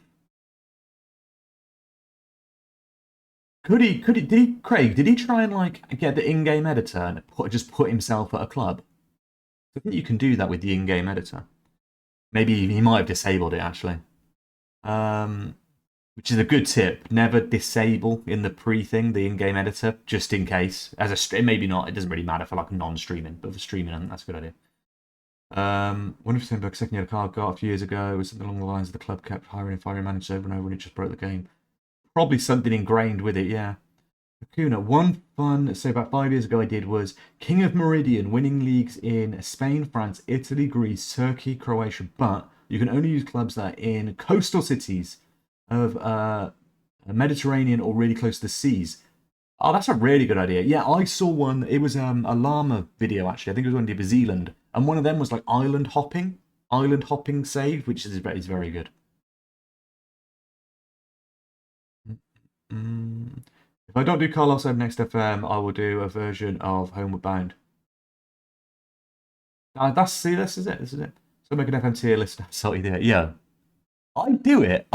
Craig, did he try and like get the in-game editor and just put himself at a club? I think you can do that with the in-game editor. Maybe he might have disabled it actually. Which is a good tip. Never disable in the pre-thing the in-game editor, just in case. As a stream, maybe not. It doesn't really matter for like non-streaming, but for streaming, I think that's a good idea. Wonder if Steinberg's second year card got a few years ago. It was something along the lines of the club kept hiring and firing managers over and over, and it just broke the game. Probably something ingrained with it, yeah. Hakuna, one fun, so about 5 years ago I did was King of Meridian, winning leagues in Spain, France, Italy, Greece, Turkey, Croatia, but you can only use clubs that are in coastal cities of Mediterranean or really close to the seas. Oh, that's a really good idea. Yeah, I saw one. It was a llama video, actually. I think it was one in New Zealand. And one of them was like island hopping save, which is very good. If I don't do Carlos over next FM, I will do a version of Homeward Bound. This is it. So make an FM tier list. Salty there. Yeah. I do it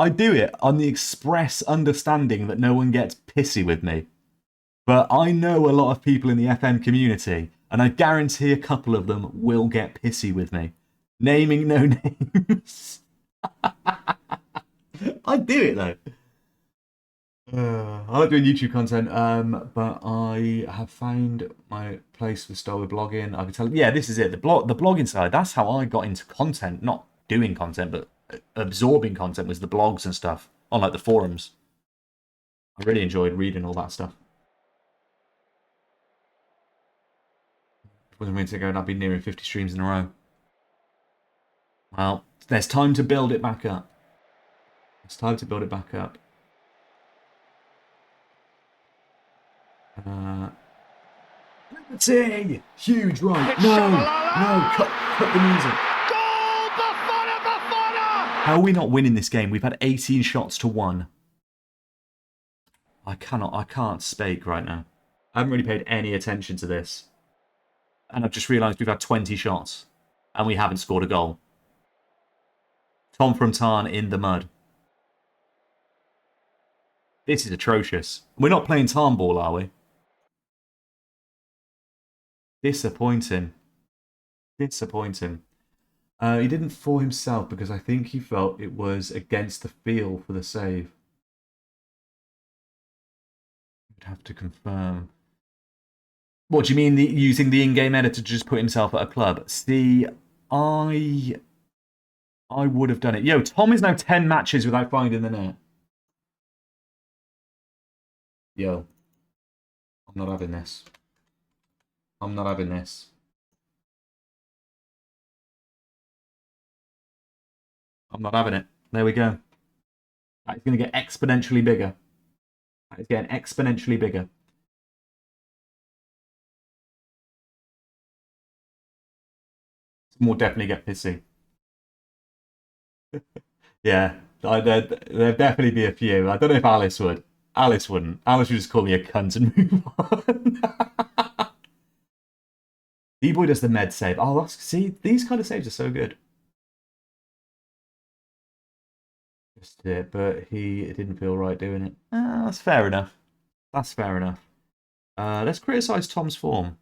on the express understanding that no one gets pissy with me. But I know a lot of people in the FM community, and I guarantee a couple of them will get pissy with me. Naming no names. I do it though. I like doing YouTube content, but I have found my place with style with blogging. I can tell. Yeah, this is it. The blogging side. That's how I got into content, not doing content, but absorbing content, was the blogs and stuff on like the forums. I really enjoyed reading all that stuff. Wasn't meant to go, and I've been nearing 50 streams in a row. Well, there's time to build it back up. It's time to build it back up. Liberty! Huge right. No, cut the music. Goal! Buffon! How are we not winning this game? We've had 18 shots to 1. I can't speak right now. I haven't really paid any attention to this. And I've just realised we've had 20 shots. And we haven't scored a goal. Tom from Tarn in the mud. This is atrocious. We're not playing Tarn ball, are we? Disappointing. He didn't for himself because I think he felt it was against the feel for the save. I'd have to confirm. What do you mean, using the in-game editor to just put himself at a club? See, I would have done it. Yo, Tom is now 10 matches without finding the net. Yo, I'm not having this. I'm not having this. I'm not having it. There we go. It's going to get exponentially bigger. It's getting exponentially bigger. More definitely get pissy. Yeah, there'd definitely be a few. I don't know if Alice would. Alice wouldn't. Alice would just call me a cunt and move on. D-Boy does the med save. Oh, see, these kind of saves are so good. Just it, but he didn't feel right doing it. That's fair enough. That's fair enough. Let's criticise Tom's form.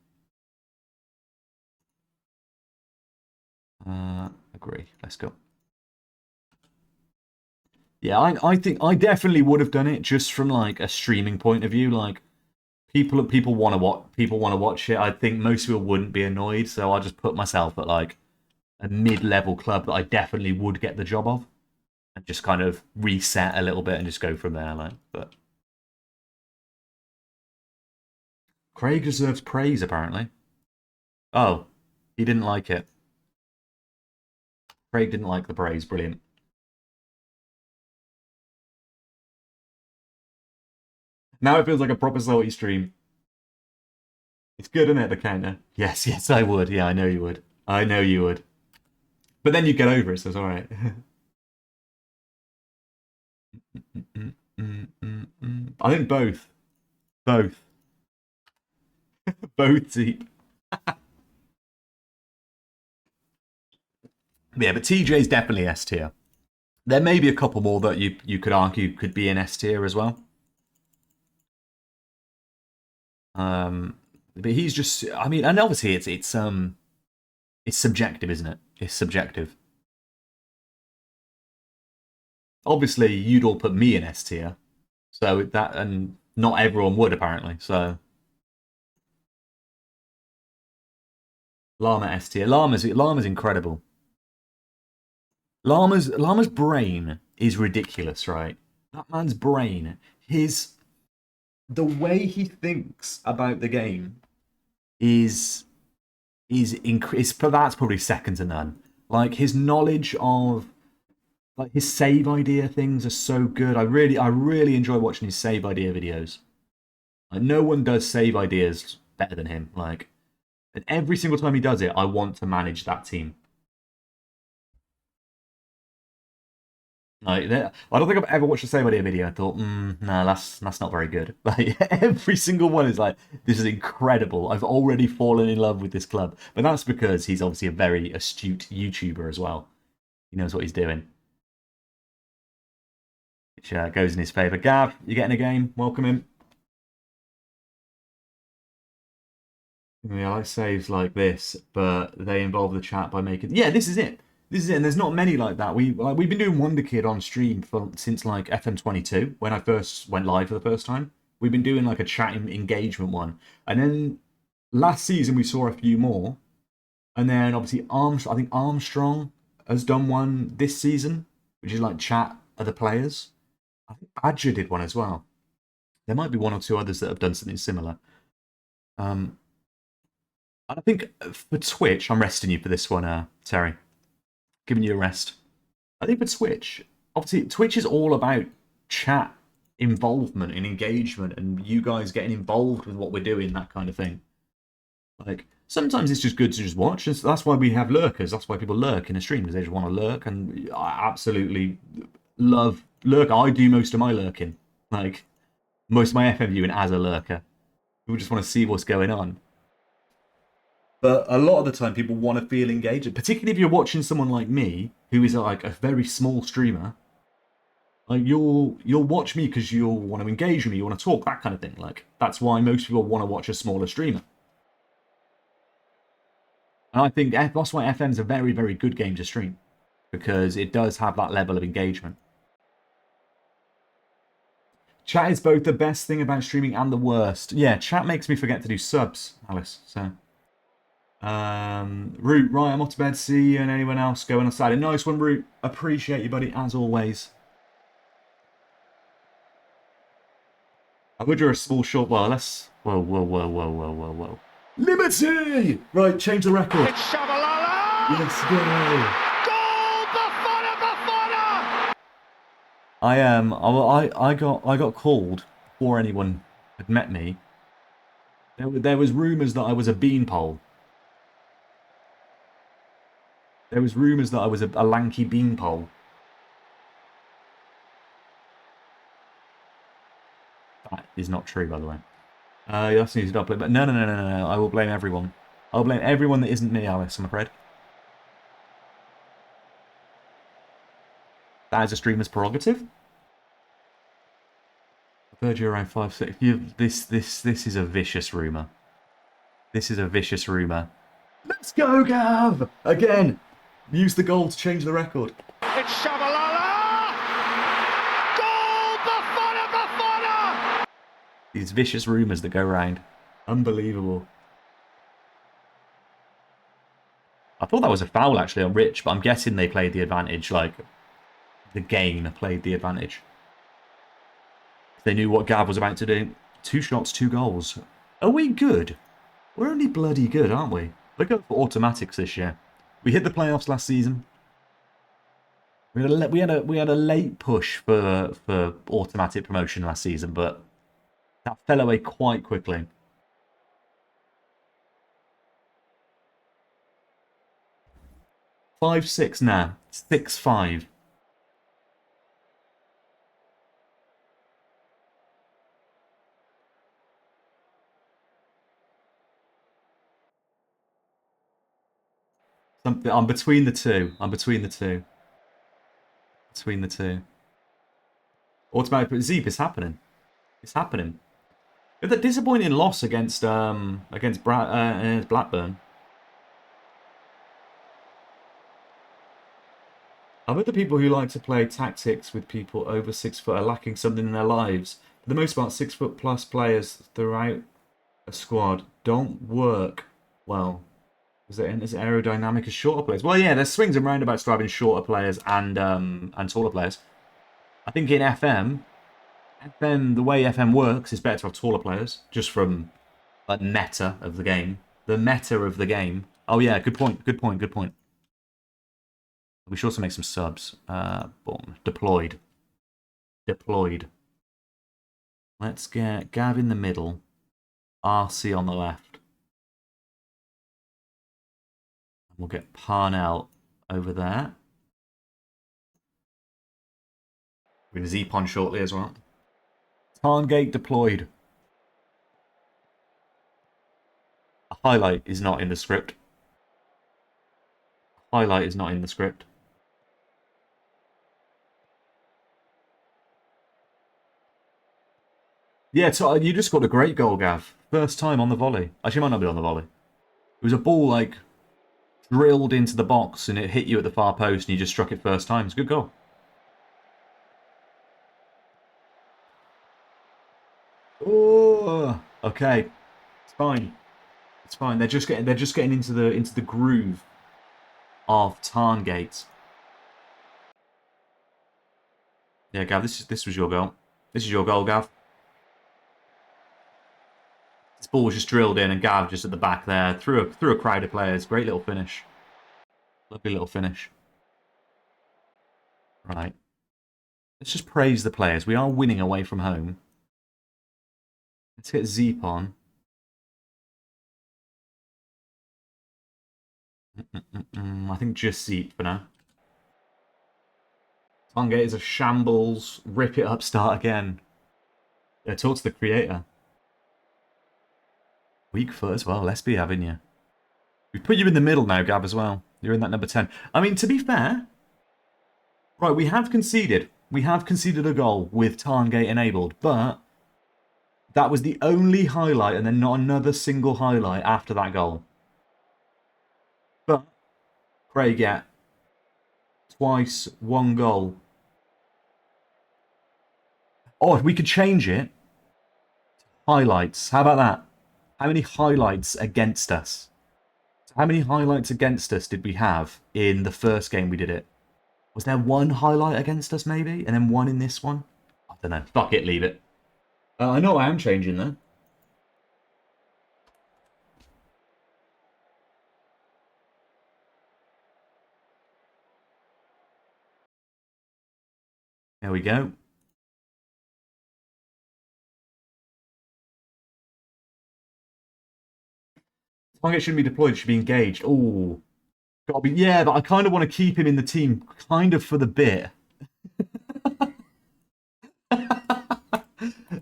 Agree. Let's go. Yeah, I think I definitely would have done it just from like a streaming point of view. Like people want to watch it. I think most people wouldn't be annoyed, so I just put myself at like a mid-level club that I definitely would get the job of, and just kind of reset a little bit and just go from there. Like, but Craig deserves praise apparently. Oh, he didn't like it. Craig didn't like the praise. Brilliant. Now it feels like a proper salty stream. It's good, isn't it, the counter? Yes, I would. Yeah, I know you would. I know you would. But then you get over it, so it's alright. I think both. Both. Both deep. Yeah, but TJ's definitely S tier. There may be a couple more that you could argue could be in S tier as well. But he's just, I mean, and obviously it's subjective, isn't it? It's subjective. Obviously, you'd all put me in S tier, so that, and not everyone would apparently. So Llama S tier. Llama's incredible. Llama's brain is ridiculous, right? That man's brain, the way he thinks about the game is that's probably second to none. Like his knowledge of like his save idea things are so good. I really enjoy watching his save idea videos. Like, no one does save ideas better than him. Like, and every single time he does it, I want to manage that team. Like, I don't think I've ever watched a save idea video and thought, no, that's not very good. Like, every single one is like, this is incredible. I've already fallen in love with this club. But that's because he's obviously a very astute YouTuber as well. He knows what he's doing. Which goes in his favour. Gav, you're getting a game. Welcome him. Yeah, I like saves like this, but they involve the chat by making... Yeah, this is it. This is it, and there's not many like that. We've been doing Wonderkid on stream since like FM24, when I first went live for the first time. We've been doing like a chat engagement one. And then last season we saw a few more. And then obviously I think Armstrong has done one this season, which is like chat other players. I think Badger did one as well. There might be one or two others that have done something similar. I think for Twitch, I'm resting you for this one, Terry. Giving you a rest. I think for Twitch, obviously, Twitch is all about chat involvement and engagement and you guys getting involved with what we're doing, that kind of thing. Like, sometimes it's just good to just watch. That's why we have lurkers. That's why people lurk in a stream, because they just want to lurk. And I absolutely love lurk. I do most of my lurking. Like, most of my FM viewing as a lurker. People just want to see what's going on. But a lot of the time, people want to feel engaged, particularly if you're watching someone like me, who is like a very small streamer. Like, you'll watch me because you'll want to engage with me, you want to talk, that kind of thing. Like, that's why most people want to watch a smaller streamer. And I think that's why FM is a very, very good game to stream, because it does have that level of engagement. Chat is both the best thing about streaming and the worst. Yeah, chat makes me forget to do subs, Alice. So. Root, right, I'm off to bed. See you and anyone else going on Saturday. Nice one, Root. Appreciate you, buddy, as always. I would draw a small short. Well, let's. Whoa. Liberty! Right, change the record. It's Shabalala! Let's go. Goal! Bafana! I got called before anyone had met me. There was rumours that I was a beanpole. There was rumours that I was a lanky beanpole. That is not true, by the way. That's news not blame. But no. I will blame everyone. I'll blame everyone that isn't me, Alice, I'm afraid. That is a streamer's prerogative. I've heard you around 5, 6. This is a vicious rumour. This is a vicious rumour. Let's go, Gav! Again! Use the goal to change the record. It's Shabalala! Goal! Bafana! These vicious rumours that go around. Unbelievable. I thought that was a foul, actually, on Rich, but I'm guessing they played the advantage, like, the game played the advantage. They knew what Gav was about to do. 2 shots, 2 goals. Are we good? We're only bloody good, aren't we? We're going for automatics this year. We hit the playoffs last season. We had a late push for automatic promotion last season, but that fell away quite quickly. Five, 6 now. 6-5. I'm between the two. Automatic Zeep is happening. It's happening. With a disappointing loss against Blackburn. I bet the people who like to play tactics with people over 6 foot are lacking something in their lives. For the most part, 6 foot plus players throughout a squad don't work well. Is it as aerodynamic as shorter players? Well, yeah, there's swings and roundabouts to having shorter players and taller players. I think in FM, the way FM works is better to have taller players, just from like meta of the game. The meta of the game. Oh yeah, good point. We should also make some subs. Boom. Deployed. Let's get Gav in the middle. RC on the left. We'll get Parnell over there. We're going to Zepon shortly as well. Tarngate deployed. A highlight is not in the script. Highlight is not in the script. Yeah, so you just got a great goal, Gav. First time on the volley. Actually, it might not be on the volley. It was a ball, like, drilled into the box and it hit you at the far post and you just struck it first time. It's a good goal. Oh, okay. It's fine. It's fine. They're just getting into the groove of Tarngate. Yeah, Gav, this was your goal. This is your goal, Gav. This ball was just drilled in and Gav just at the back there through a crowd of players. Great little finish. Lovely little finish. Right. Let's just praise the players. We are winning away from home. Let's get Zepon. I think just Zeep for now. Tarngate is a shambles. Rip it up, start again. Yeah, talk to the creator. Weak foot as well. Let's be having you. We put you in the middle now, Gab, as well. You're in that number 10. I mean, to be fair, right, we have conceded. We have conceded a goal with Tarngate enabled, but that was the only highlight and then not another single highlight after that goal. But Craig, yeah, twice, one goal. Oh, if we could change it. Highlights. How about that? How many highlights against us? So how many highlights against us did we have in the first game we did it? Was there one highlight against us maybe? And then one in this one? I don't know. Fuck it, leave it. I know I am changing though. There we go. Target shouldn't be deployed, it should be engaged. Oh, gotta be. Yeah, but I kind of want to keep him in the team, kind of for the bit.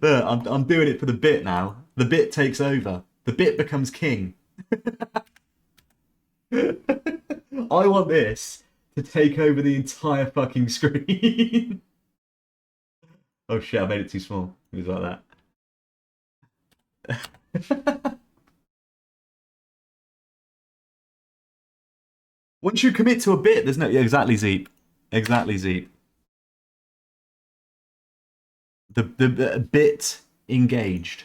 Look, I'm doing it for the bit now. The bit takes over. The bit becomes king. I want this to take over the entire fucking screen. Oh shit, I made it too small. It was like that. Once you commit to a bit, there's no... Yeah, exactly, Zeep. Exactly, Zeep. The bit engaged.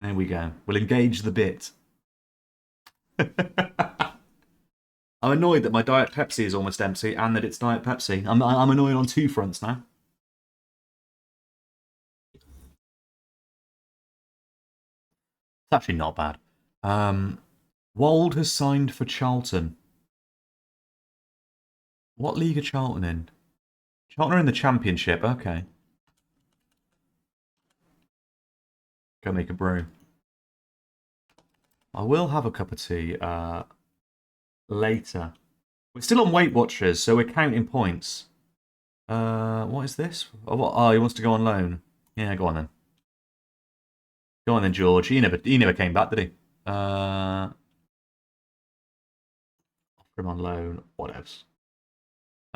There we go. We'll engage the bit. I'm annoyed that my Diet Pepsi is almost empty and that it's Diet Pepsi. I'm annoyed on two fronts now. It's actually not bad. Wold has signed for Charlton. What league are Charlton in? Charlton are in the Championship. Okay. Go make a brew. I will have a cup of tea later. We're still on Weight Watchers, so we're counting points. What is this? Oh, he wants to go on loan. Yeah, go on then. Go on then, George. He never came back, did he? Offer him on loan. What else?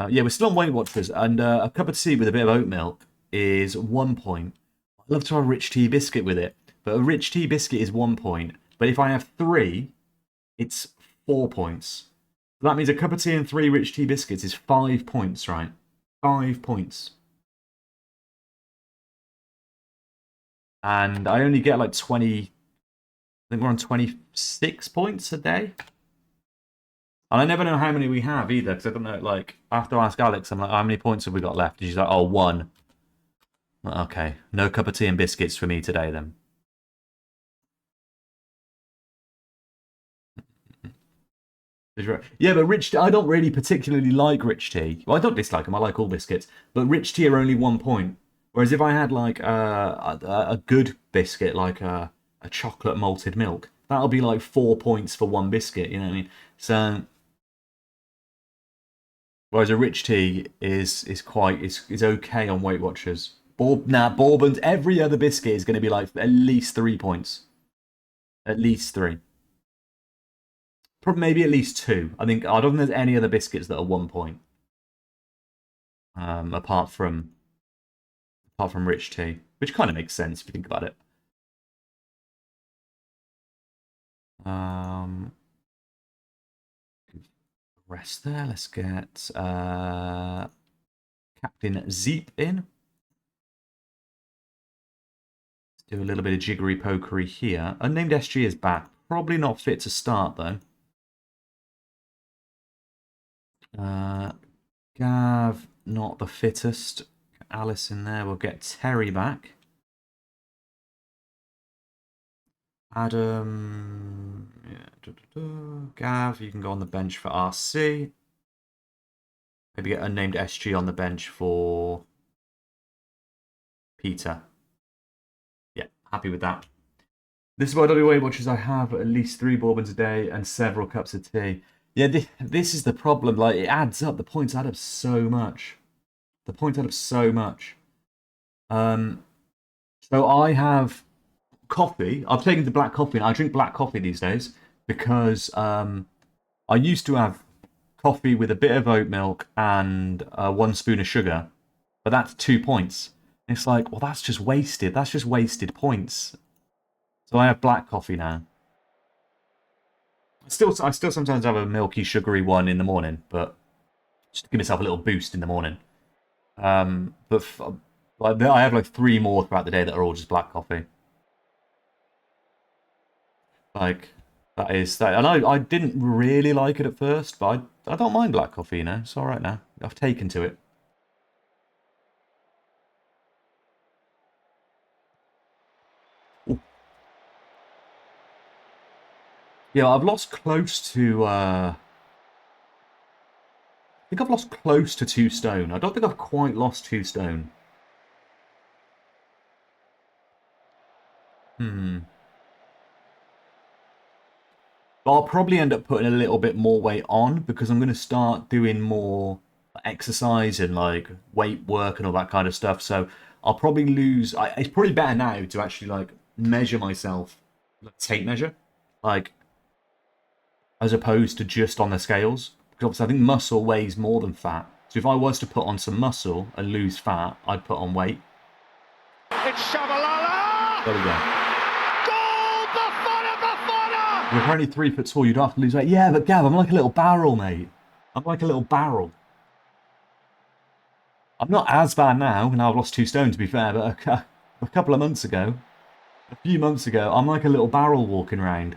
Yeah, we're still on Weight Watchers, and a cup of tea with a bit of oat milk is 1 point. I'd love to have a rich tea biscuit with it, but a rich tea biscuit is 1 point. But if I have 3, it's 4 points. So that means a cup of tea and 3 rich tea biscuits is 5 points, right? 5 points. And I only get like 20... I think we're on 26 points a day. And I never know how many we have either, because I don't know, like, I have to ask Alex, I'm like, how many points have we got left? And she's like, oh, 1. Okay, no cup of tea and biscuits for me today then. Yeah, but rich tea, I don't really particularly like rich tea. Well, I don't dislike them, I like all biscuits. But rich tea are only 1 point. Whereas if I had like a good biscuit, like a a chocolate malted milk. That'll be like 4 points for one biscuit, you know what I mean? So, whereas a rich tea is okay on Weight Watchers. Bourbons, every other biscuit is going to be like at least 3 points. At least 3. Probably maybe at least 2. I don't think there's any other biscuits that are 1 point. Apart from rich tea, which kind of makes sense if you think about it. Rest there. Let's get Captain Zeep in. Let's do a little bit of jiggery pokery here. Unnamed SG is back. Probably not fit to start though. Gav, not the fittest. Alice in there. We'll get Terry back. Adam, yeah. Gav, you can go on the bench for RC. Maybe get unnamed SG on the bench for Peter. Yeah, happy with that. This is why WA Watchers I have at least 3 bourbons a day and several cups of tea. Yeah, this is the problem. Like, it adds up. The points add up so much. So I have coffee. I've taken to black coffee, and I drink black coffee these days because I used to have coffee with a bit of oat milk and 1 spoon of sugar, but that's 2 points. And it's like, well, that's just wasted. That's just wasted points. So I have black coffee now. I still sometimes have a milky, sugary one in the morning, but just to give myself a little boost in the morning. But I have like 3 more throughout the day that are all just black coffee. Like, that is that. And I didn't really like it at first, but I don't mind black coffee, you know. It's all right now. I've taken to it. Ooh. Yeah, I've lost close to. I think I've lost close to 2 stone. I don't think I've quite lost 2 stone. But I'll probably end up putting a little bit more weight on because I'm going to start doing more exercise and like weight work and all that kind of stuff. So I'll probably lose. It's probably better now to actually like measure myself, like tape measure, like as opposed to just on the scales. Because obviously I think muscle weighs more than fat. So if I was to put on some muscle and lose fat, I'd put on weight. It's Shabalala! There we go. Goal! Buffon! You're apparently 3 foot tall, you don't have to lose weight. Yeah, but Gav, I'm like a little barrel, mate. I'm like a little barrel. I'm not as bad now, and I've lost 2 stone to be fair, but a couple of months ago, a few months ago, I'm like a little barrel walking around.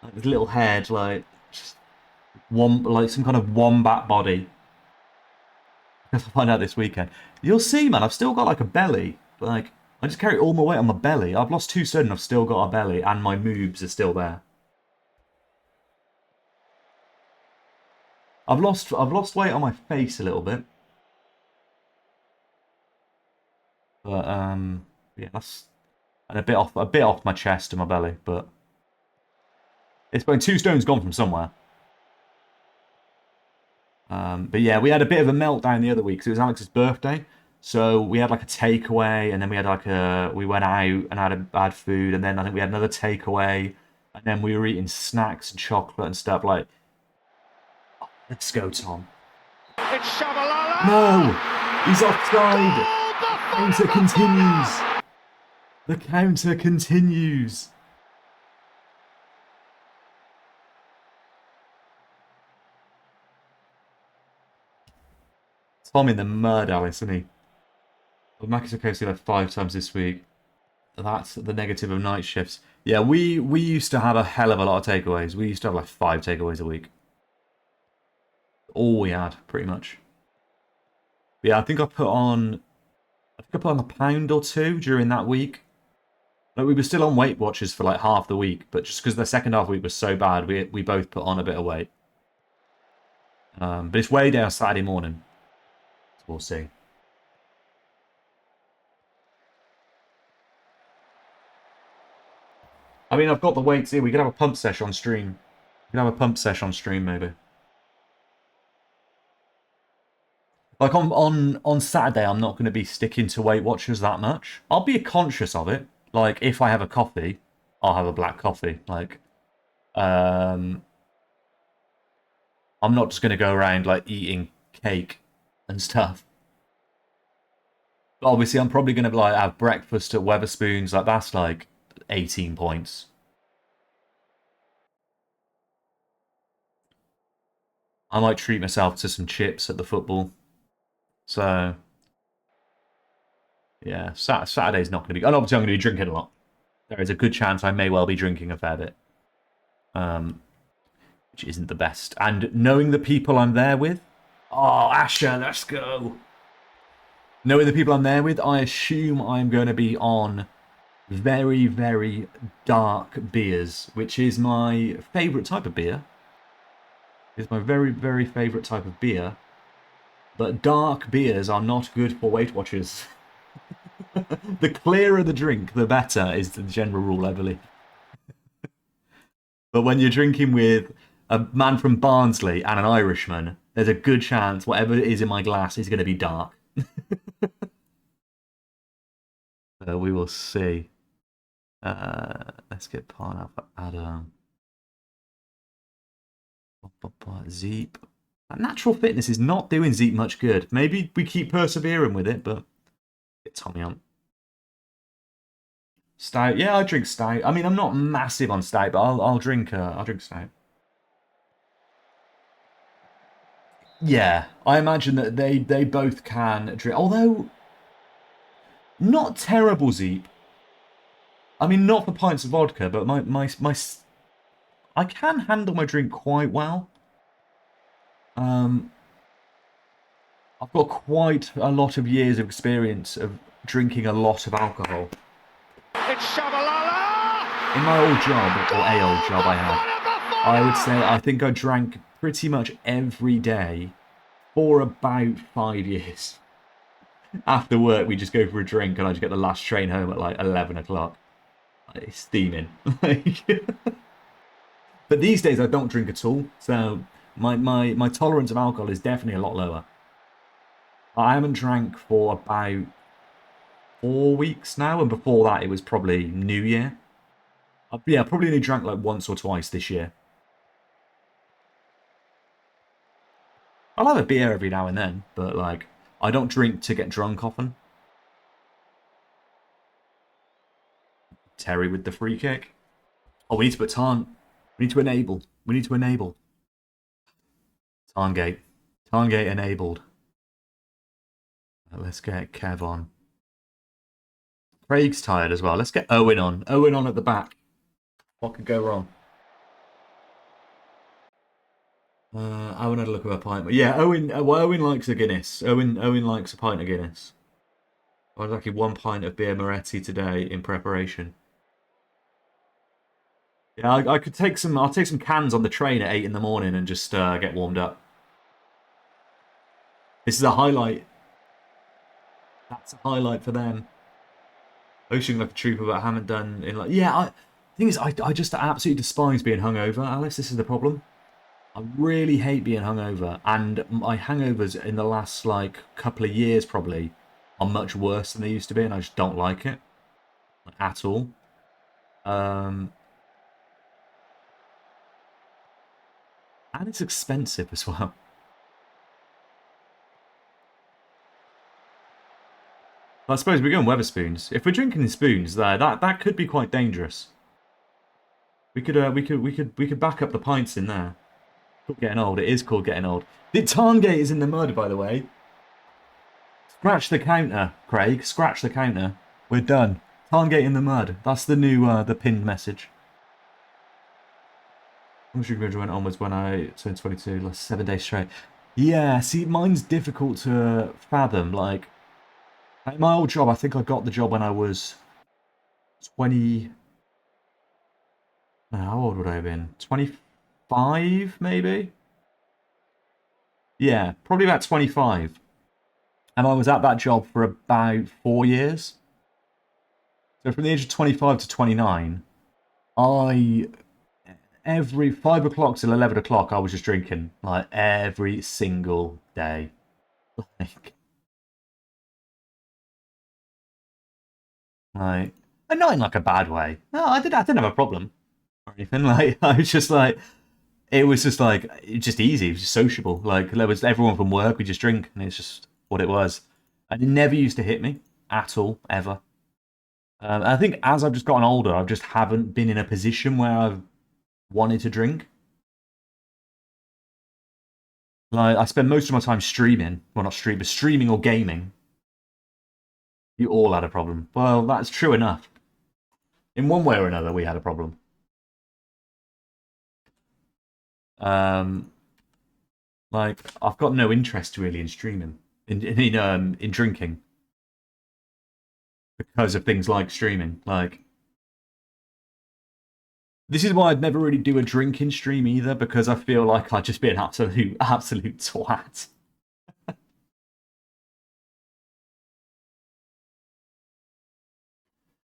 Like with a little head, like just like some kind of wombat body. I'll find out this weekend. You'll see, man, I've still got like a belly. Like, I just carry all my weight on my belly. I've lost 2 stone and I've still got a belly, and my moves are still there. I've lost weight on my face a little bit. But yeah, that's and a bit off my chest and my belly, but it's been 2 stones gone from somewhere. But yeah, we had a bit of a meltdown the other week because it was Alex's birthday. So we had like a takeaway, and then we had like we went out and had food, and then I think we had another takeaway, and then we were eating snacks and chocolate and stuff. Like, oh, let's go, Tom. It's Shabalala! No, he's offside. The counter continues. The counter continues. Tom in the mud, Alice, isn't he? Well, Mac is okay, so like 5 times this week. That's the negative of night shifts. Yeah, we used to have a hell of a lot of takeaways. We used to have like 5 takeaways a week. All we had, pretty much. But yeah, I think I put on a pound or 2 during that week. Like, we were still on Weight Watchers for like half the week, but just because the second half of the week was so bad, we both put on a bit of weight. But it's way down Saturday morning. So we'll see. I mean, I've got the weights here. We could have a pump session on stream. We could have a pump session on stream, maybe. Like on Saturday, I'm not going to be sticking to Weight Watchers that much. I'll be conscious of it. Like, if I have a coffee, I'll have a black coffee. Like, I'm not just going to go around, like, eating cake and stuff. But obviously, I'm probably going to, like, have breakfast at Weatherspoons. Like, that's, like, 18 points. I might treat myself to some chips at the football. So, yeah, Saturday's not going to be... And obviously, I'm going to be drinking a lot. There is a good chance I may well be drinking a fair bit. Which isn't the best. And knowing the people I'm there with... Oh, Asher, let's go! Knowing the people I'm there with, I assume I'm going to be on very, very dark beers, which is my favourite type of beer. It's my very, very favourite type of beer. But dark beers are not good for Weight Watchers. The clearer the drink, the better, is the general rule, I believe. But when you're drinking with a man from Barnsley and an Irishman, there's a good chance whatever it is in my glass is going to be dark. We will see. Let's get pineapple Adam. Zeep. Natural Fitness is not doing Zeep much good. Maybe we keep persevering with it, but get Tommy on. Stout, yeah, I drink stout. I mean, I'm not massive on stout, but I'll drink stout. Yeah, I imagine that they both can drink. Although, not terrible Zeep. I mean, not for pints of vodka, but my I can handle my drink quite well. I've got quite a lot of years of experience of drinking a lot of alcohol. It's Shabalala! In my old job, or a old job I had, I would say I think I drank pretty much every day for about 5 years. After work, we just go for a drink and I just get the last train home at like 11 o'clock. It's steaming. But these days I don't drink at all, so my tolerance of alcohol is definitely a lot lower. I haven't drank for about 4 weeks now, and before that it was probably New Year. Yeah, probably only drank like once or twice this year. I'll have a beer every now and then, but like, I don't drink to get drunk often. Terry with the free kick. Oh, we need to put Tarn. We need to enable. We need to enable. Tarngate. Tarngate enabled. Let's get Kev on. Craig's tired as well. Let's get Owen on. Owen on at the back. What could go wrong? Owen had a look at a pint. Yeah, Owen. Well, Owen likes a Guinness. Owen likes a pint of Guinness. I was actually 1 pint of beer Moretti today in preparation. Yeah, I could take some. I'll take some cans on the train at 8 in the morning and just get warmed up. This is a highlight. That's a highlight for them. Ocean like a trooper, but I haven't done in like. Yeah, thing is, I just absolutely despise being hungover, Alice. This is the problem. I really hate being hungover, and my hangovers in the last like couple of years probably are much worse than they used to be, and I just don't like it at all. And it's expensive as well. I suppose we're going Weatherspoons. If we're drinking in spoons, there, that could be quite dangerous. We could back up the pints in there. Called getting old. It is called getting old. The Tarngate is in the mud, by the way. Scratch the counter, Craig. Scratch the counter. We're done. Tarngate in the mud. That's the new the pinned message. I'm sure you went onwards when I turned 22, like 7 days straight. Yeah, see, mine's difficult to fathom. Like, at my old job, I think I got the job when I was 20. No, how old would I have been? 25, maybe? Yeah, probably about 25. And I was at that job for about 4 years. So from the age of 25 to 29, Every 5 o'clock till 11 o'clock, I was just drinking, like, every single day. And not in like a bad way. No, I didn't have a problem or anything. Like, I was just like, it was just like, it's just easy. It was just sociable. Like, there was everyone from work, we just drink, and it's just what it was. And it never used to hit me at all, ever. I think as I've just gotten older, I just haven't been in a position where I've wanted to drink. Like, I spend most of my time streaming. Well, not streaming, but streaming or gaming. You all had a problem. Well, that's true enough. In one way or another, we had a problem. Like, I've got no interest really in streaming, in drinking, because of things like streaming. Like, this is why I'd never really do a drinking stream either, because I feel like I'd just be an absolute twat.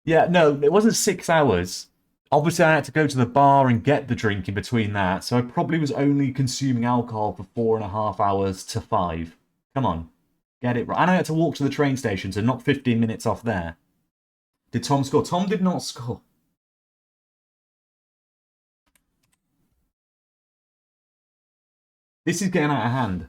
Yeah, no, it wasn't 6 hours. Obviously, I had to go to the bar and get the drink in between that, so I probably was only consuming alcohol for 4.5 hours to 5. Come on, get it right. And I had to walk to the train station, so not 15 minutes off there. Did Tom score? Tom did not score. This is getting out of hand.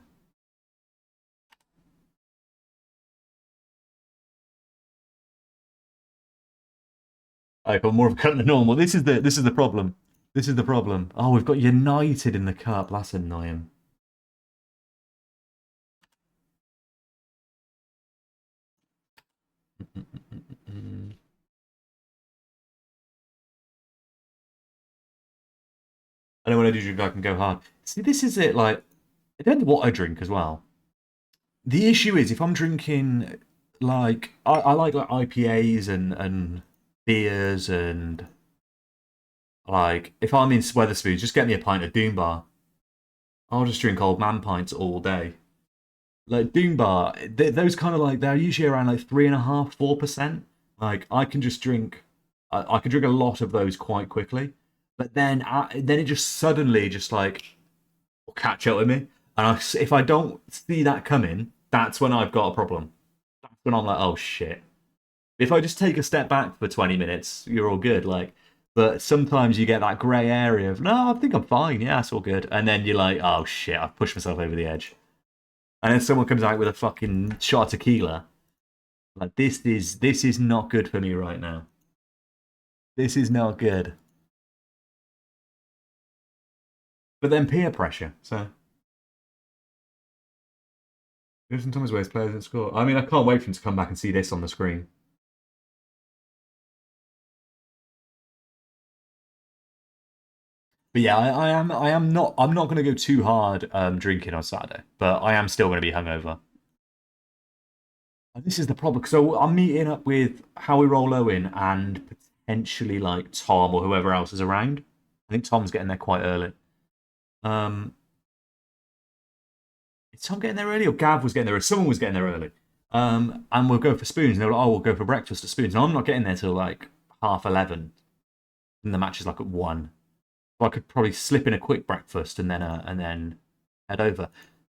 I got more of a cut than normal. This is the problem. This is the problem. Oh, we've got United in the cup. That's annoying. I don't want to do drink. I can go hard. See, this is it. Like, it depends what I drink as well. The issue is if I'm drinking, like, I like IPAs and beers, and like, if I'm in Wetherspoons, just get me a pint of Doom Bar. I'll just drink old man pints all day. Like, Doom Bar, those kind of, like, they're usually around like 3.5%, 4%. Like, I can just drink, I can drink a lot of those quite quickly. But then it just suddenly just like will catch up with me. And if I don't see that coming, that's when I've got a problem. That's when I'm like, oh shit. If I just take a step back for 20 minutes, you're all good. Like, but sometimes you get that grey area of, no, I think I'm fine. Yeah, it's all good. And then you're like, oh shit, I've pushed myself over the edge. And then someone comes out with a fucking shot of tequila. Like, this is not good for me right now. This is not good. But then peer pressure, so. There's sometimes ways players that score. I mean, I can't wait for him to come back and see this on the screen. But yeah, I'm not going to go too hard drinking on Saturday, but I am still going to be hungover. And this is the problem. So I'm meeting up with Howie Roll Owen and potentially like Tom or whoever else is around. I think Tom's getting there quite early. Is Tom getting there early, or Gav was getting there early? Someone was getting there early. And we'll go for spoons. And they were like, oh, we'll go for breakfast at spoons. And I'm not getting there till like 11:30. And the match is like at 1. So I could probably slip in a quick breakfast and then head over.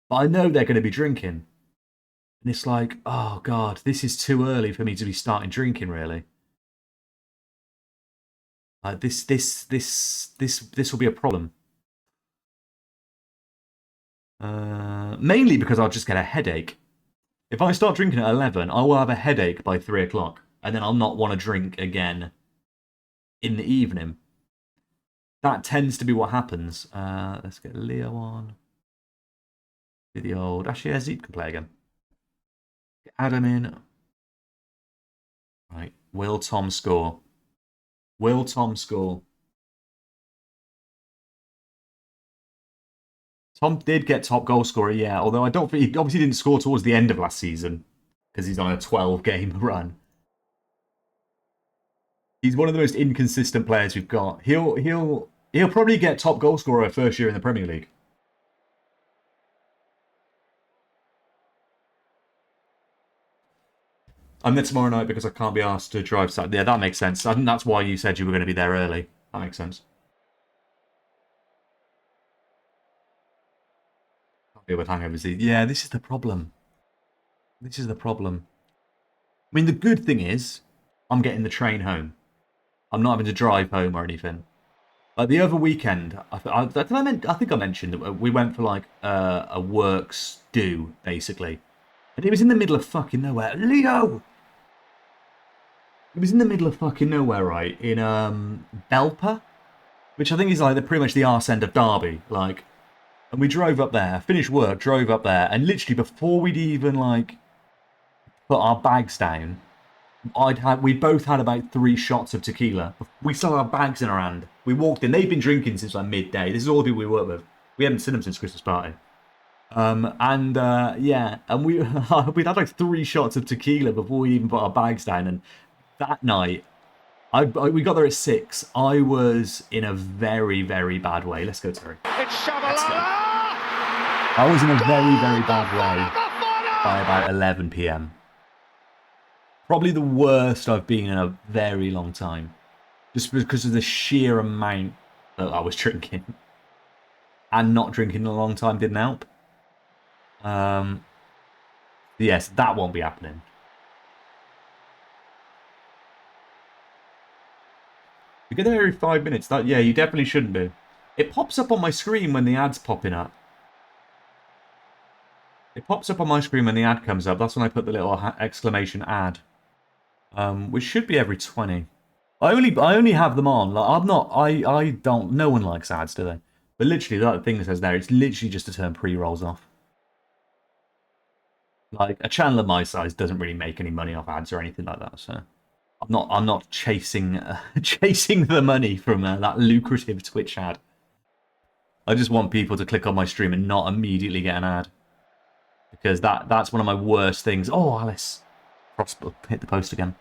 But I know they're going to be drinking. And it's like, oh God, this is too early for me to be starting drinking, really. This will be a problem. Mainly because I'll just get a headache. If I start drinking at 11, I will have a headache by 3 o'clock, and then I'll not want to drink again in the evening. That tends to be what happens. Let's get Leo on. Do the old. Actually, yeah, Zeep can play again. Get Adam in. Right. Will Tom score? Will Tom score? Tom did get top goal scorer, yeah. Although I don't think he obviously didn't score towards the end of last season because he's on a 12-game run. He's one of the most inconsistent players we've got. He'll probably get top goal scorer first year in the Premier League. I'm there tomorrow night because I can't be asked to drive Saturday. Yeah, that makes sense. I think that's why you said you were going to be there early. That makes sense. Can't deal with hangovers. Yeah, this is the problem. This is the problem. I mean, the good thing is, I'm getting the train home. I'm not having to drive home or anything. Like the other weekend, I think I mentioned that we went for like a works do, basically. And it was in the middle of fucking nowhere. Leo! It was in the middle of fucking nowhere, right? In Belper, which I think is like pretty much the arse end of Derby. Like, and we drove up there, finished work, drove up there, and literally before we'd even like put our bags down, we both had about 3 shots of tequila. We still had bags in our hand. We walked in. They've been drinking since like midday. This is all the people we work with. We haven't seen them since Christmas party. Yeah, and we'd had like 3 shots of tequila before we even put our bags down. And that night, we got there at 6. I was in a very, very bad way. Let's go, Terry. It's Let's go. Shabalala! I was in a very, very bad way by about 11 p.m. Probably the worst I've been in a very long time. Just because of the sheer amount that I was drinking. And not drinking in a long time didn't help. Yes, that won't be happening. You get there every 5 minutes. Yeah, you definitely shouldn't be. It pops up on my screen when the ad's popping up. It pops up on my screen when the ad comes up. That's when I put the little exclamation ad. Which should be every 20. I only have them on. Like I don't. No one likes ads, do they? But literally, that thing that says there, it's literally just to turn pre-rolls off. Like a channel of my size doesn't really make any money off ads or anything like that. So I'm not chasing chasing the money from that lucrative Twitch ad. I just want people to click on my stream and not immediately get an ad. Because that's one of my worst things. Oh, Alice. Hit the post again.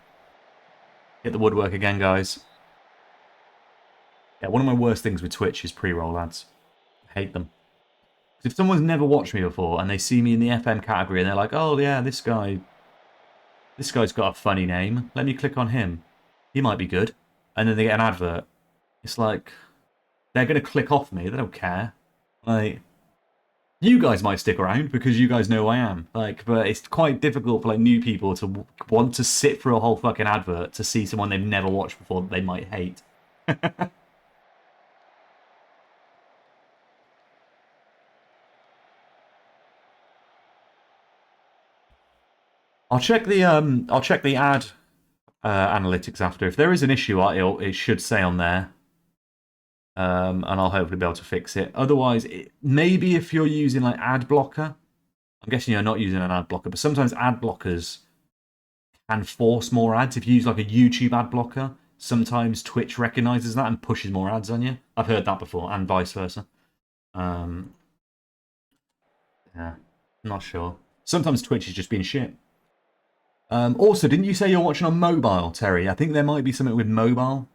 Hit the woodwork again, guys. Yeah, one of my worst things with Twitch is pre-roll ads. I hate them. Because if someone's never watched me before and they see me in the FM category and they're like, oh yeah, this guy's got a funny name. Let me click on him. He might be good. And then they get an advert. It's like, they're going to click off me. They don't care. Like, you guys might stick around because you guys know who I am. Like, but it's quite difficult for like new people to want to sit through a whole fucking advert to see someone they've never watched before that they might hate. I'll check the ad analytics after. If there is an issue, it should say on there. And I'll hopefully be able to fix it. Otherwise, maybe if you're using like ad blocker, I'm guessing you're not using an ad blocker, but sometimes ad blockers can force more ads. If you use like a YouTube ad blocker, sometimes Twitch recognizes that and pushes more ads on you. I've heard that before, and vice versa. Yeah, not sure. Sometimes Twitch is just being shit. Also, didn't you say you're watching on mobile, Terry? I think there might be something with mobile.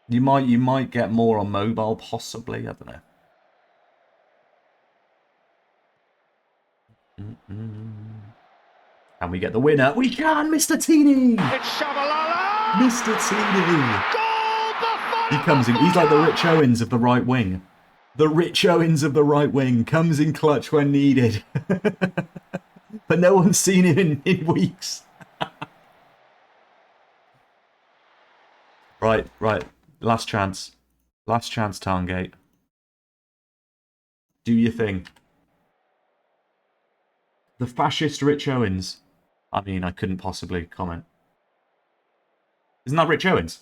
You might get more on mobile, possibly. I don't know. Can we get the winner? We can, Mr. Teeny! It's Shabalala! Mr. Teeny! Goal! He comes in. He's like the Rich Owens of the right wing. The Rich Owens of the right wing comes in clutch when needed. But no one's seen him in weeks. Right. Last chance. Last chance, Tarngate. Do your thing. The fascist Rich Owens. I mean, I couldn't possibly comment. Isn't that Rich Owens?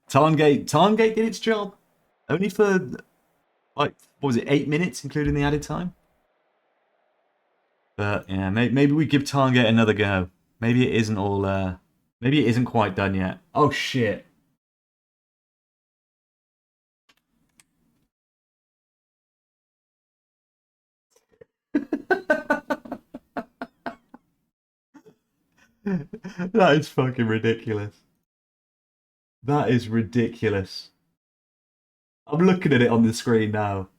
Tarngate did its job. Only for, like, what was it, 8 minutes, including the added time? But, yeah, maybe we give Tarngate another go. Maybe it isn't all, maybe it isn't quite done yet. Oh, shit. That is fucking ridiculous. That is ridiculous. I'm looking at it on the screen now.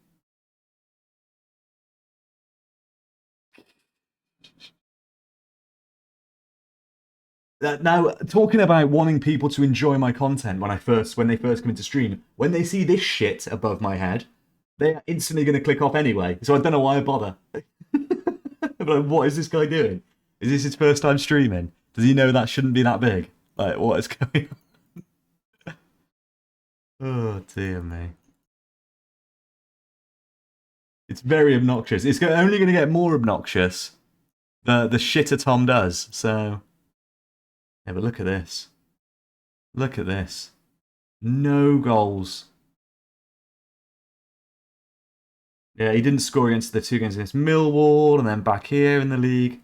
Now, talking about wanting people to enjoy my content when they first come into stream, when they see this shit above my head, they're instantly going to click off anyway. So I don't know why I bother. Like, what is this guy doing? Is this his first time streaming? Does he know that shouldn't be that big? Like, what is going on? Oh, dear me. It's very obnoxious. It's only going to get more obnoxious the shitter Tom does. So, yeah, but look at this. Look at this. No goals. Yeah, he didn't score against the 2 games against Millwall and then back here in the league.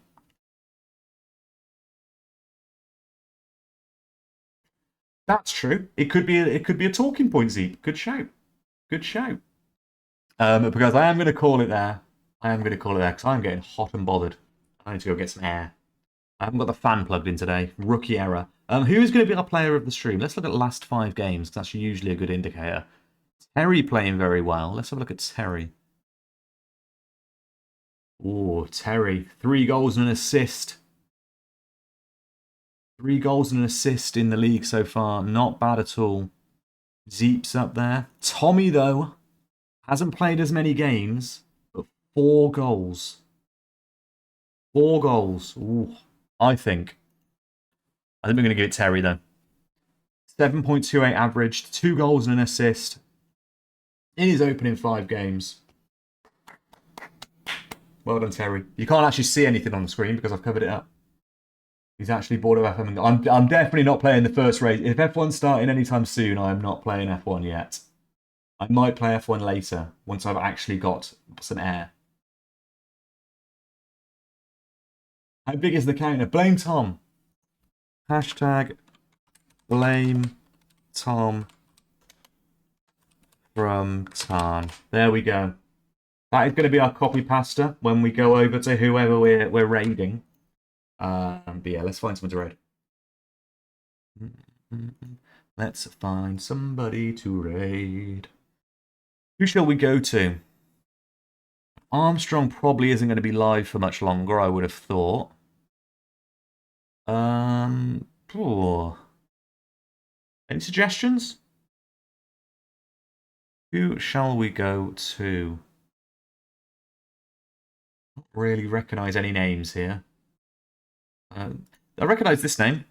That's true. It could be a talking point, Zeke. Good shout. Good shout. Because I am going to call it there. I am going to call it there because I'm getting hot and bothered. I need to go get some air. I haven't got the fan plugged in today. Rookie error. Who's going to be our player of the stream? Let's look at the last 5 games because that's usually a good indicator. Terry playing very well. Let's have a look at Terry. Oh, Terry. 3 goals and an assist. 3 goals and an assist in the league so far. Not bad at all. Zeep's up there. Tommy, though, hasn't played as many games, but 4 goals. 4 goals. Ooh, I think we're going to give it Terry, though. 7.28 averaged, 2 goals and an assist in his opening 5 games. Well done, Terry. You can't actually see anything on the screen because I've covered it up. He's actually bored of F1. I'm definitely not playing the first race. If F1's starting anytime soon, I am not playing F1 yet. I might play F1 later, once I've actually got some air. How big is the counter? Blame Tom. Hashtag blame Tom from Tarn. There we go. That is going to be our copy pasta when we go over to whoever we're raiding. But yeah, let's find someone to raid. Let's find somebody to raid. Who shall we go to? Armstrong probably isn't going to be live for much longer, I would have thought. Any suggestions? Who shall we go to? Not really recognise any names here. I recognise this name.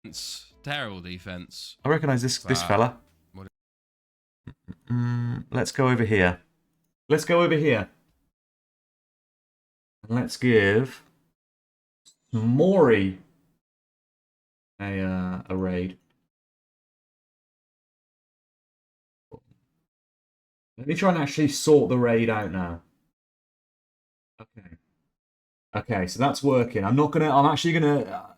It's terrible defense. I recognise this fella. Let's go over here. Let's go over here. Let's give Maury a raid. Let me try and actually sort the raid out now. Okay. Okay, so that's working. I'm actually gonna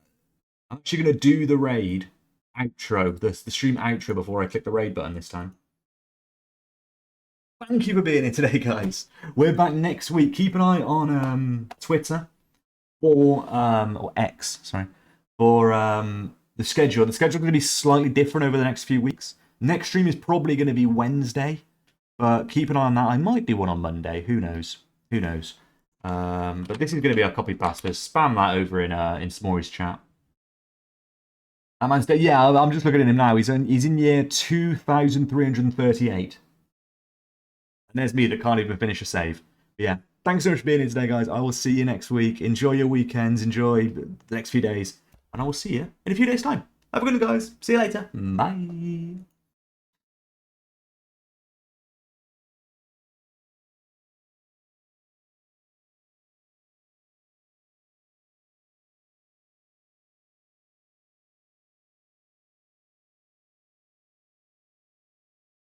do the raid outro, the stream outro before I click the raid button this time. Thank you for being here today, guys. We're back next week. Keep an eye on Twitter or X, sorry, for the schedule. The schedule's going to be slightly different over the next few weeks. Next stream is probably going to be Wednesday, but keep an eye on that. I might do one on Monday. Who knows? Who knows? But this is going to be our copy pasta. Spam that over in Smorey's chat. Yeah, I'm just looking at him now. He's in year 2338. And there's me that can't even finish a save. But yeah, thanks so much for being here today, guys. I will see you next week. Enjoy your weekends. Enjoy the next few days. And I will see you in a few days' time. Have a good one, guys. See you later. Bye.